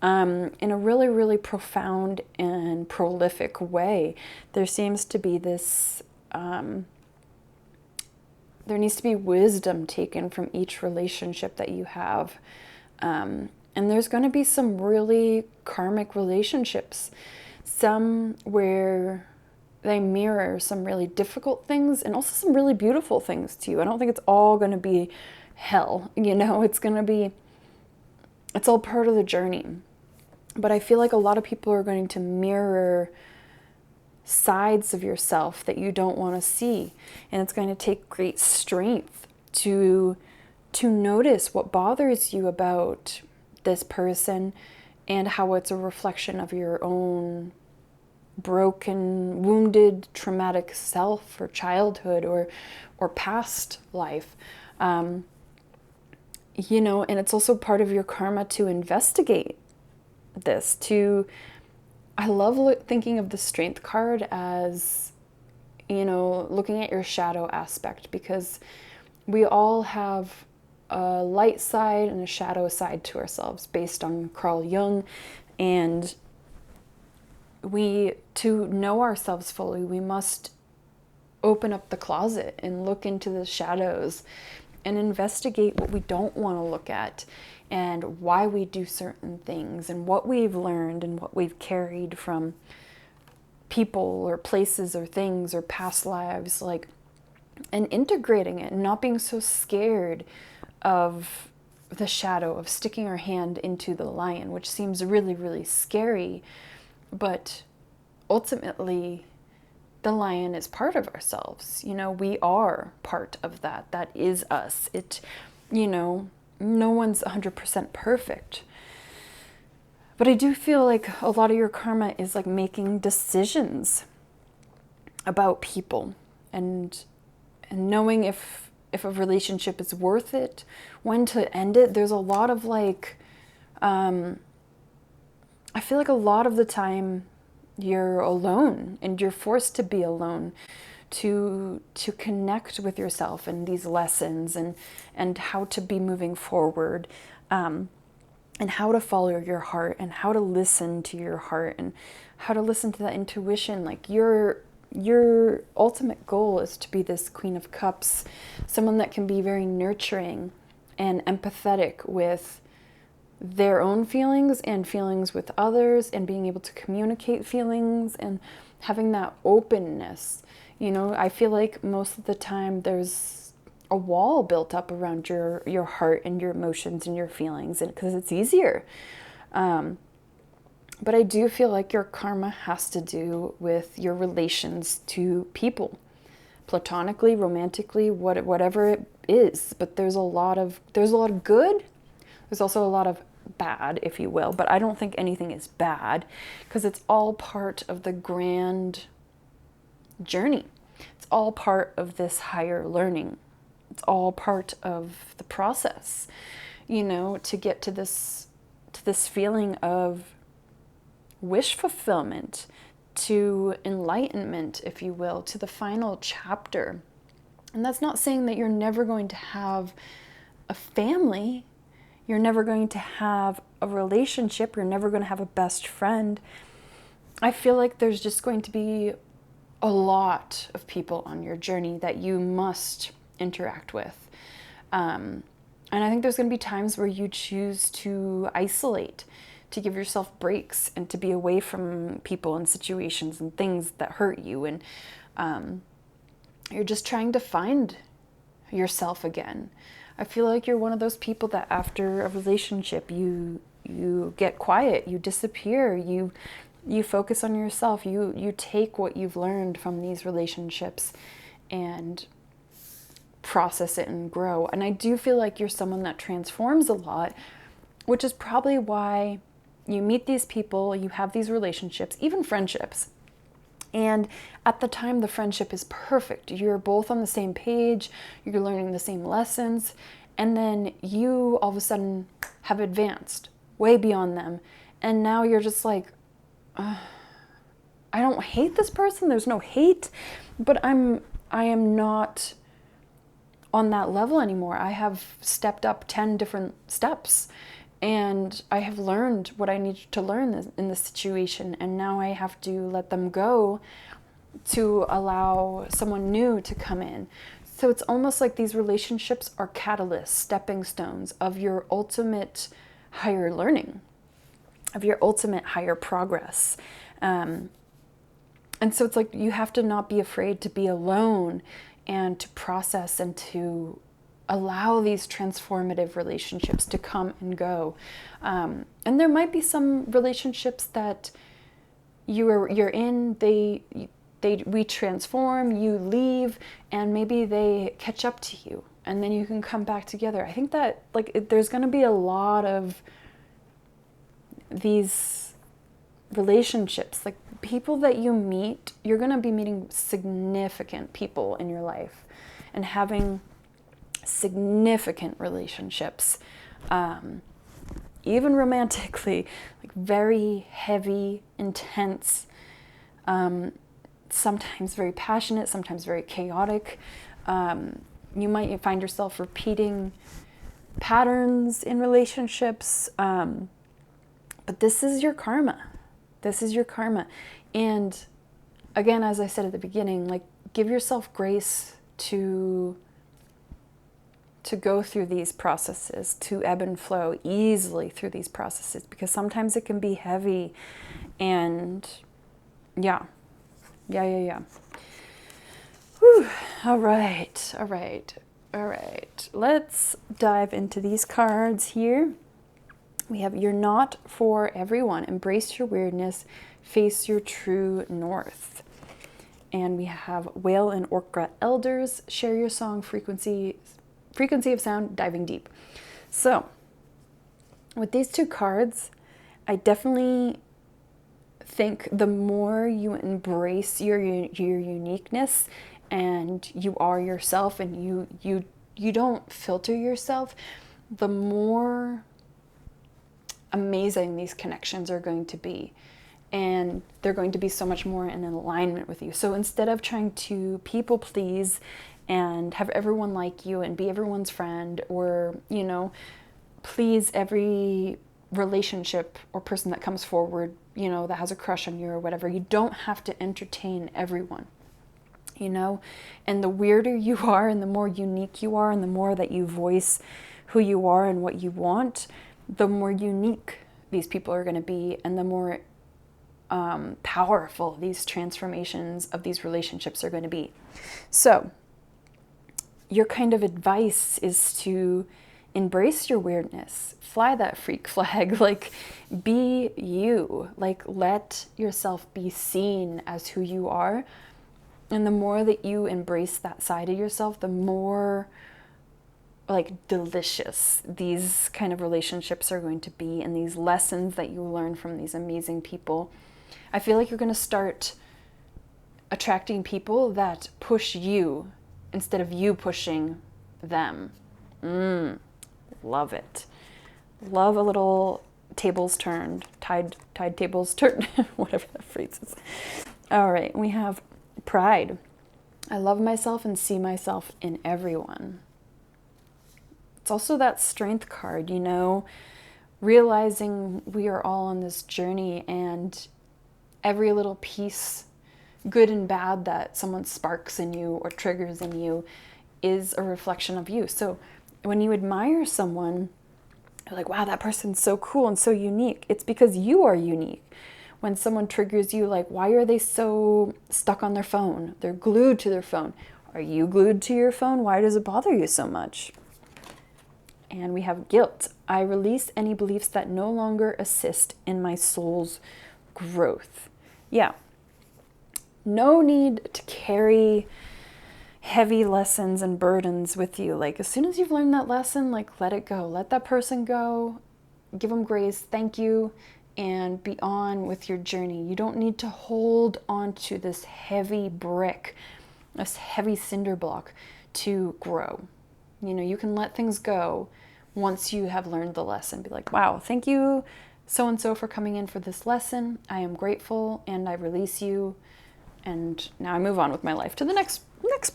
in a really, really profound and prolific way. There seems to be this, there needs to be wisdom taken from each relationship that you have. And there's going to be some really karmic relationships, some where they mirror some really difficult things and also some really beautiful things to you. I don't think it's all going to be hell, you know, it's all part of the journey. But I feel like a lot of people are going to mirror sides of yourself that you don't want to see. And it's going to take great strength to notice what bothers you about this person and how it's a reflection of your own broken, wounded, traumatic self or childhood or past life. You know, and it's also part of your karma to investigate this. I love thinking of the Strength card as, you know, looking at your shadow aspect, because we all have a light side and a shadow side to ourselves based on Carl Jung. And to know ourselves fully, we must open up the closet and look into the shadows and investigate what we don't want to look at and why we do certain things and what we've learned and what we've carried from people or places or things or past lives, like, and integrating it and not being so scared of the shadow, of sticking our hand into the lion, which seems really, really scary. But ultimately, the lion is part of ourselves. You know, we are part of that. That is us. You know, no one's 100% perfect. But I do feel like a lot of your karma is like making decisions about people and knowing if a relationship is worth it, when to end it. There's a lot of like, I feel like a lot of the time you're alone and you're forced to be alone to connect with yourself and these lessons and how to be moving forward, and how to follow your heart and how to listen to your heart and how to listen to that intuition. Like your ultimate goal is to be this Queen of Cups, someone that can be very nurturing and empathetic with their own feelings and feelings with others, and being able to communicate feelings and having that openness. You know, I feel like most of the time there's a wall built up around your heart and your emotions and your feelings, and because it's easier. But I do feel like your karma has to do with your relations to people, platonically, romantically, whatever it is. But there's a lot of good. There's also a lot of bad, if you will, but I don't think anything is bad because it's all part of the grand journey. It's all part of this higher learning. It's all part of the process, you know, to get to this feeling of wish fulfillment, to enlightenment, if you will, to the final chapter. And that's not saying that you're never going to have a family. You're never going to have a relationship. You're never going to have a best friend. I feel like there's just going to be a lot of people on your journey that you must interact with. And I think there's going to be times where you choose to isolate, to give yourself breaks, and to be away from people and situations and things that hurt you. And you're just trying to find yourself again. I feel like you're one of those people that after a relationship, you get quiet, you disappear, you focus on yourself, you take what you've learned from these relationships and process it and grow. And I do feel like you're someone that transforms a lot, which is probably why you meet these people, you have these relationships, even friendships. And at the time, the friendship is perfect. You're both on the same page, you're learning the same lessons, and then you all of a sudden have advanced way beyond them. And now you're just like, I don't hate this person, there's no hate, but I am not on that level anymore. I have stepped up 10 different steps. And I have learned what I need to learn in this situation. And now I have to let them go to allow someone new to come in. So it's almost like these relationships are catalysts, stepping stones of your ultimate higher learning, of your ultimate higher progress. And so it's like you have to not be afraid to be alone and to process and to allow these transformative relationships to come and go. And there might be some relationships that you're in, we transform, you leave, and maybe they catch up to you. and then you can come back together. I think that there's going to be a lot of these relationships, like people that you meet, you're going to be meeting significant people in your life and having significant relationships, even romantically, like very heavy, intense, sometimes very passionate, sometimes very chaotic. You might find yourself repeating patterns in relationships, but this is your karma. This is your karma. And again, as I said at the beginning, like, give yourself grace to go through these processes, to ebb and flow easily through these processes, because sometimes it can be heavy. And yeah. Whew. All right. Let's dive into these cards here. We have You're Not For Everyone. Embrace your weirdness. Face your true north. And we have Whale and Orca Elders. Share your song. Frequency of sound. Diving deep. So with these two cards, I definitely think the more you embrace your uniqueness and you are yourself, and you don't filter yourself, the more amazing these connections are going to be, and they're going to be so much more in alignment with you. So instead of trying to people please and have everyone like you and be everyone's friend, or please every relationship or person that comes forward, that has a crush on you or whatever, you don't have to entertain everyone. And the weirder you are, and the more unique you are, and the more that you voice who you are and what you want, the more unique these people are going to be, and the more powerful these transformations of these relationships are going to be. So your kind of advice is to embrace your weirdness, fly that freak flag, like, be you, like, let yourself be seen as who you are. And the more that you embrace that side of yourself, the more like delicious these kind of relationships are going to be, and these lessons that you learn from these amazing people. I feel like you're going to start attracting people that push you instead of you pushing them. Love it. Love a little tables turned, tide tables turned, whatever that phrase is. All right, we have Pride. I love myself and see myself in everyone. It's also that strength card, realizing we are all on this journey, and every little piece, good and bad, that someone sparks in you or triggers in you is a reflection of you. So when you admire someone, you're like, wow, that person's so cool and so unique. It's because you are unique. When someone triggers you, like, why are they so stuck on their phone? They're glued to their phone. Are you glued to your phone? Why does it bother you so much? And we have Guilt. I release any beliefs that no longer assist in my soul's growth. Yeah. No need to carry heavy lessons and burdens with you. Like, as soon as you've learned that lesson, like, let it go. Let that person go. Give them grace. Thank you. And be on with your journey. You don't need to hold on to this heavy brick, this heavy cinder block to grow. You can let things go once you have learned the lesson. Be like, wow, thank you so-and-so for coming in for this lesson. I am grateful, and I release you. And now I move on with my life to the next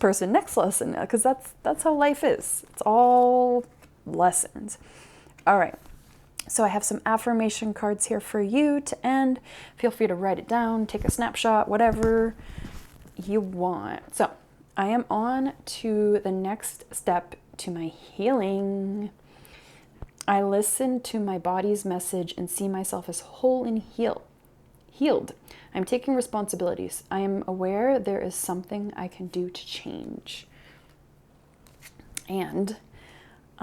person, next lesson, because that's how life is. It's all lessons. All right. So I have some affirmation cards here for you to end. Feel free to write it down, take a snapshot, whatever you want. So I am on to the next step to my healing. I listen to my body's message and see myself as whole and healed. I'm taking responsibilities. I am aware there is something I can do to change. And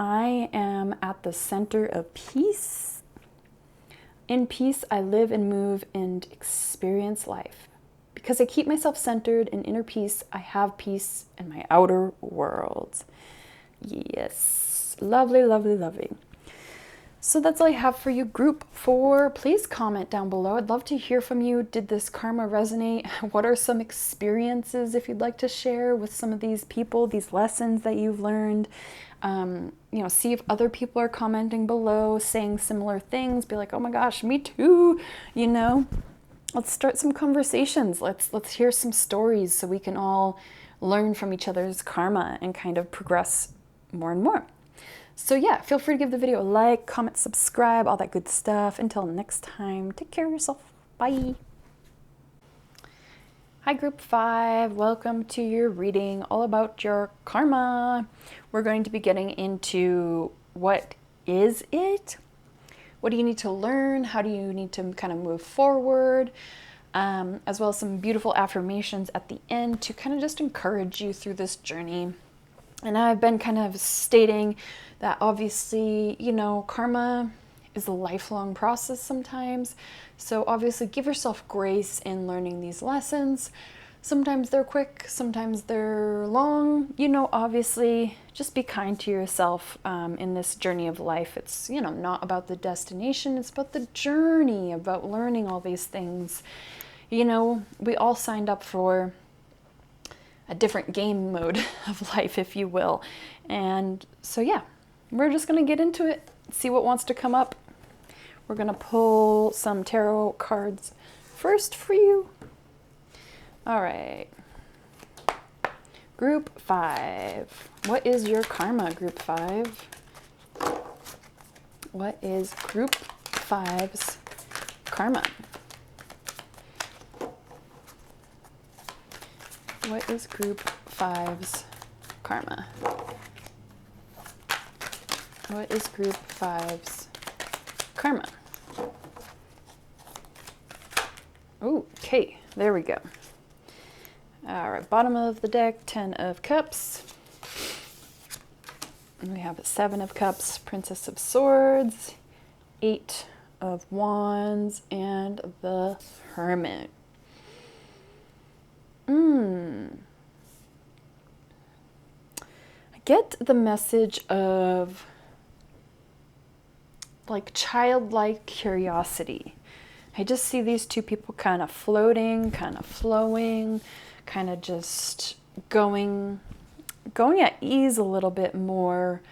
I am at the center of peace. In peace, I live and move and experience life. Because I keep myself centered in inner peace, I have peace in my outer world. Yes. Lovely, lovely, lovely. So that's all I have for you, group 4. Please comment down below. I'd love to hear from you. Did this karma resonate? What are some experiences, if you'd like to share, with some of these people, these lessons that you've learned? See if other people are commenting below, saying similar things. Be like, oh my gosh, me too. Let's start some conversations. Let's hear some stories so we can all learn from each other's karma and kind of progress more and more. So yeah, feel free to give the video a like, comment, subscribe, all that good stuff. Until next time, take care of yourself. Bye. Hi, group 5. Welcome to your reading all about your karma. We're going to be getting into what is it? What do you need to learn? How do you need to kind of move forward? As well as some beautiful affirmations at the end to kind of just encourage you through this journey. And I've been kind of stating that obviously, karma is a lifelong process sometimes. So obviously give yourself grace in learning these lessons. Sometimes they're quick, sometimes they're long. Obviously just be kind to yourself in this journey of life. It's, not about the destination, it's about the journey, about learning all these things. We all signed up for a different game mode of life, if you will. And so yeah, we're just gonna get into it, see what wants to come up. We're gonna pull some tarot cards first for you. All right, group 5. What is your karma, group 5? What is group 5's karma? What is group 5's karma? What is group 5's karma? Okay, there we go. All right, bottom of the deck, 10 of Cups. And we have 7 of Cups, Princess of Swords, 8 of Wands, and the Hermit. I get the message of like childlike curiosity. I just see these two people kind of floating, kind of flowing, kind of just going at ease a little bit more,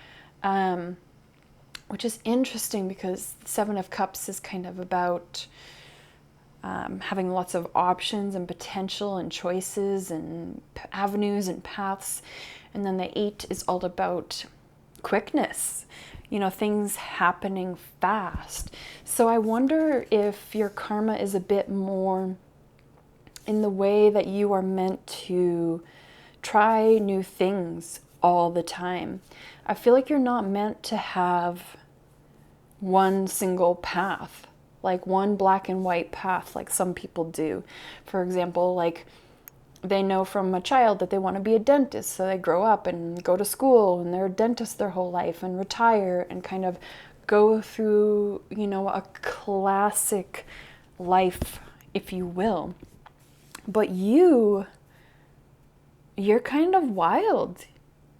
which is interesting because 7 of Cups is kind of about having lots of options and potential and choices and avenues and paths. And then the 8 is all about quickness, things happening fast. So I wonder if your karma is a bit more in the way that you are meant to try new things all the time. I feel like you're not meant to have one single path, like one black and white path like some people do. For example, like they know from a child that they want to be a dentist, so they grow up and go to school and they're a dentist their whole life and retire and kind of go through, a classic life, if you will. But you're kind of wild.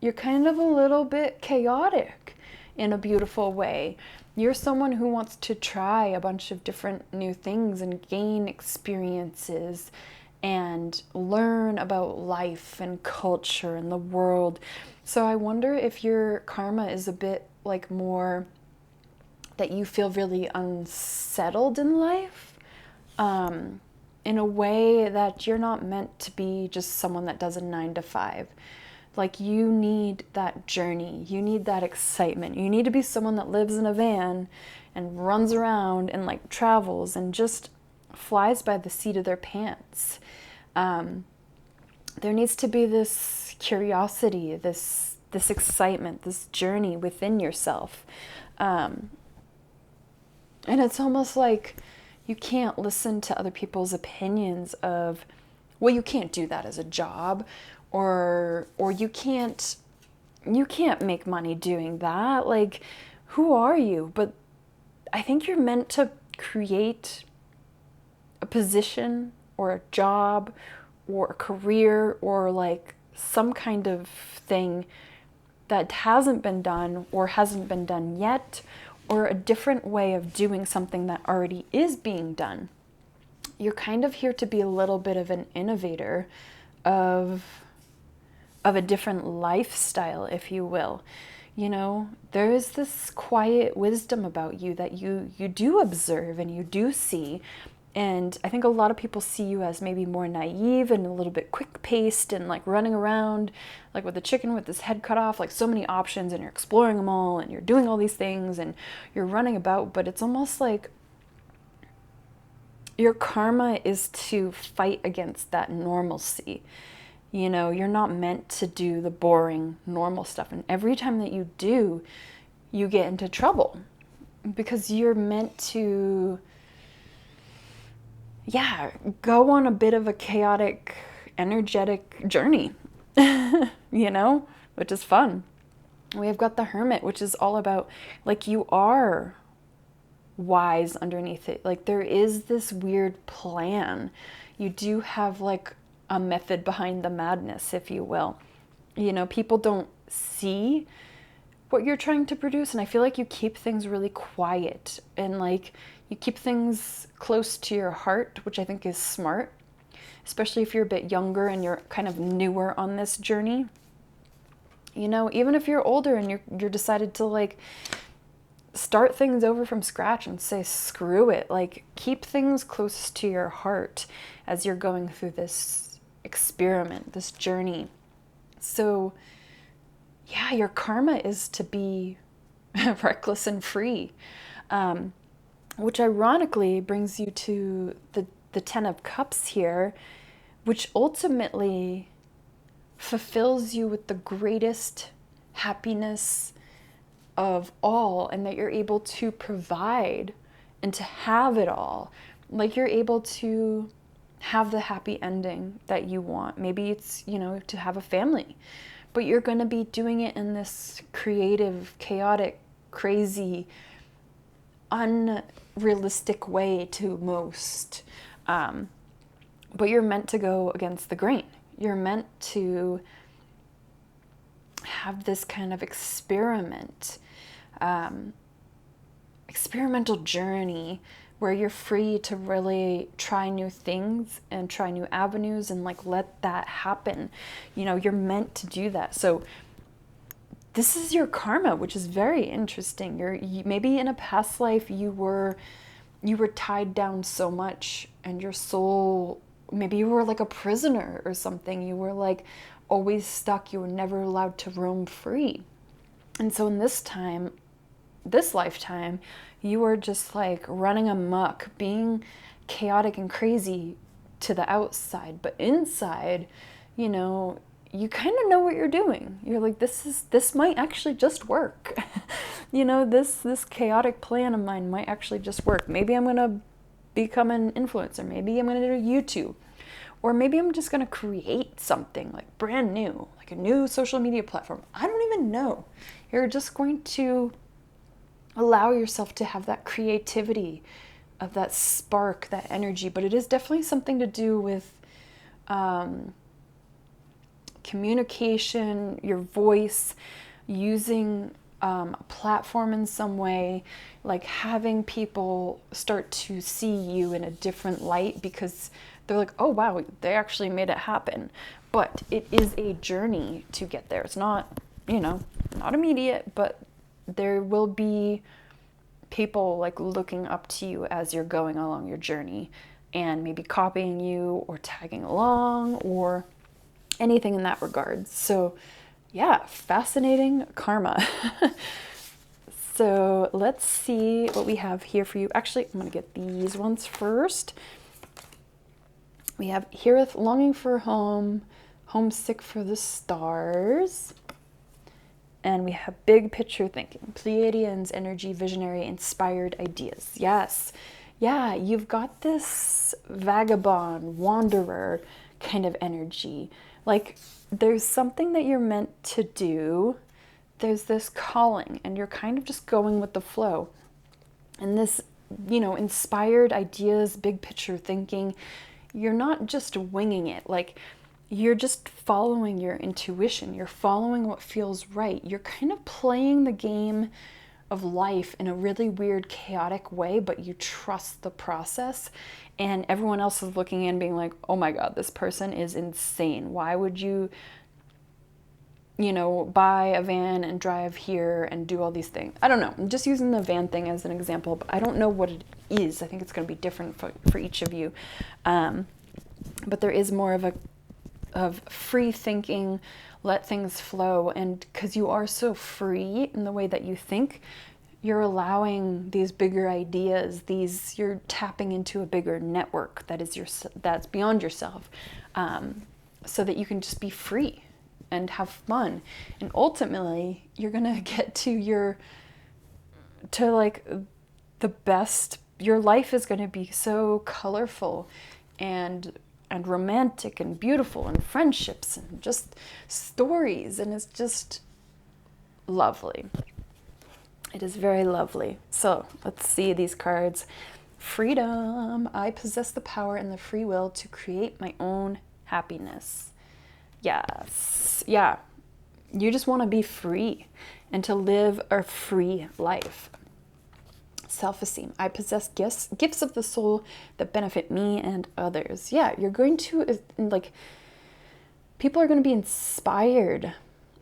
You're kind of a little bit chaotic in a beautiful way. You're someone who wants to try a bunch of different new things and gain experiences and learn about life and culture and the world. So I wonder if your karma is a bit like more that you feel really unsettled in life, in a way that you're not meant to be just someone that does a 9 to 5. Like you need that journey, you need that excitement. You need to be someone that lives in a van and runs around and like travels and just flies by the seat of their pants. There needs to be this curiosity, this excitement, this journey within yourself. And it's almost like you can't listen to other people's opinions of, well, you can't do that as a job, or you can't make money doing that. Like, who are you? But I think you're meant to create a position or a job or a career or like some kind of thing that hasn't been done or hasn't been done yet, or a different way of doing something that already is being done. You're kind of here to be a little bit of an innovator of a different lifestyle, if you will. You know, there is this quiet wisdom about you that you do observe and you do see. And I think a lot of people see you as maybe more naive and a little bit quick-paced and like running around like with the chicken with his head cut off, like so many options, and you're exploring them all and you're doing all these things and you're running about. But it's almost like your karma is to fight against that normalcy. You know, you're not meant to do the boring, normal stuff. And every time that you do, you get into trouble because you're meant to, go on a bit of a chaotic, energetic journey, you know, which is fun. We have got the Hermit, which is all about, like, you are wise underneath it. Like, there is this weird plan. You do have, like, a method behind the madness, if you will. You know, people don't see what you're trying to produce, and I feel like you keep things really quiet and like you keep things close to your heart, which I think is smart, especially if you're a bit younger and you're kind of newer on this journey. You know, even if you're older and you're decided to like start things over from scratch and say screw it, like keep things close to your heart as you're going through this experiment, this journey. So yeah, your karma is to be reckless and free, which ironically brings you to the Ten of Cups here, which ultimately fulfills you with the greatest happiness of all, and that you're able to provide and to have it all. Like, you're able to have the happy ending that you want. Maybe it's, you know, to have a family, but you're going to be doing it in this creative, chaotic, crazy, unrealistic way to most. But you're meant to go against the grain. You're meant to have this kind of experimental journey where you're free to really try new things and try new avenues and like let that happen. You know, you're meant to do that. So this is your karma, which is very interesting. Maybe in a past life you were tied down so much, and your soul, maybe you were like a prisoner or something. You were like always stuck. You were never allowed to roam free. And so in this lifetime, you were just like running amok, being chaotic and crazy to the outside, but inside, you know, you kind of know what you're doing. You're like, this might actually just work. You know, this chaotic plan of mine might actually just work. Maybe I'm going to become an influencer. Maybe I'm going to do YouTube. Or maybe I'm just going to create something like brand new, like a new social media platform. I don't even know. You're just going to allow yourself to have that creativity, of that spark, that energy. But it is definitely something to do with communication, your voice, using a platform in some way, like having people start to see you in a different light because they're like, oh wow, they actually made it happen. But it is a journey to get there. It's not, you know, not immediate, but there will be people like looking up to you as you're going along your journey and maybe copying you or tagging along or anything in that regard. So yeah, fascinating karma. So let's see what we have here for you. Actually, I'm going to get these ones first. We have Heareth, longing for home, homesick for the stars. And we have big picture thinking, Pleiadians, energy, visionary, inspired ideas. Yes. Yeah, you've got this vagabond, wanderer kind of energy. Like, there's something that you're meant to do. There's this calling, and you're kind of just going with the flow. And this, you know, inspired ideas, big picture thinking, you're not just winging it. Like, you're just following your intuition. You're following what feels right. You're kind of playing the game of life in a really weird, chaotic way, but you trust the process. And everyone else is looking in being like, oh my God, this person is insane. Why would you, buy a van and drive here and do all these things? I don't know. I'm just using the van thing as an example, but I don't know what it is. I think it's going to be different for each of you. But there is more of free thinking, let things flow. And because you are so free in the way that you think, you're allowing these bigger ideas, you're tapping into a bigger network that's beyond yourself, so that you can just be free and have fun. And ultimately, you're gonna get to the best. Your life is gonna be so colorful and romantic and beautiful, and friendships and just stories, and it's just lovely. It is very lovely. So let's see these cards. Freedom. I possess the power and the free will to create my own happiness. Yes. Yeah. You just want to be free and to live a free life. Self-esteem. I possess gifts of the soul that benefit me and others. Yeah, you're going to, people are going to be inspired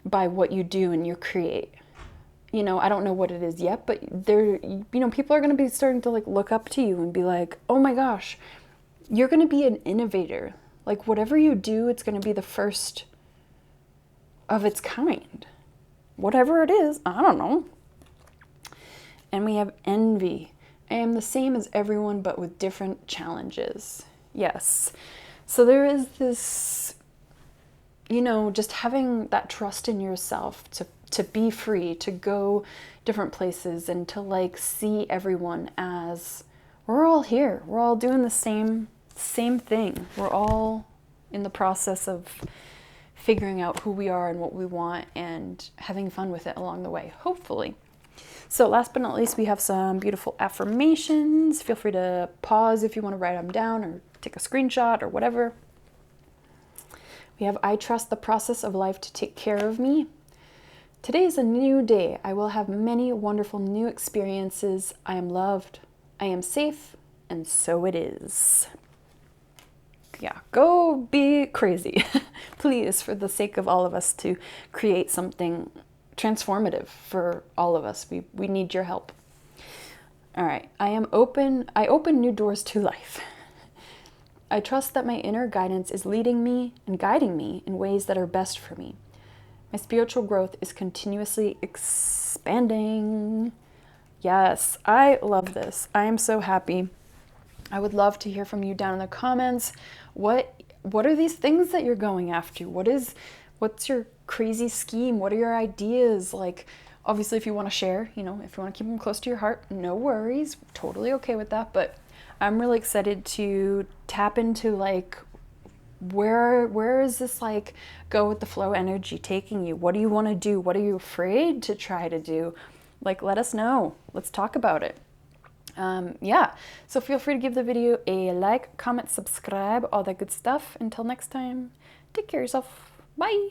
by what you do and you create. I don't know what it is yet, but people are going to be starting to look up to you and be like, oh my gosh, you're going to be an innovator. Like whatever you do, it's going to be the first of its kind. Whatever it is, I don't know. And we have envy. I am the same as everyone, but with different challenges. Yes. So there is this, just having that trust in yourself to be free, to go different places, and to see everyone as we're all here. We're all doing the same thing. We're all in the process of figuring out who we are and what we want and having fun with it along the way, hopefully. So last but not least, we have some beautiful affirmations. Feel free to pause if you want to write them down or take a screenshot or whatever. We have, I trust the process of life to take care of me. Today is a new day. I will have many wonderful new experiences. I am loved. I am safe. And so it is. Yeah, go be crazy. Please, for the sake of all of us, to create something transformative for all of us. We need your help. All right. I open new doors to life. I trust that my inner guidance is leading me and guiding me in ways that are best for me. My spiritual growth is continuously expanding. Yes, I love this. I am so happy. I would love to hear from you down in the comments. What are these things that you're going after? What's your crazy scheme? What are your ideas? Obviously, if you want to share, if you want to keep them close to your heart, no worries. Totally okay with that. But I'm really excited to tap into where is this go with the flow energy taking you? What do you want to do? What are you afraid to try to do? Let us know. Let's talk about it. Yeah, so feel free to give the video a like, comment, subscribe, all that good stuff. Until next time, take care of yourself. Bye.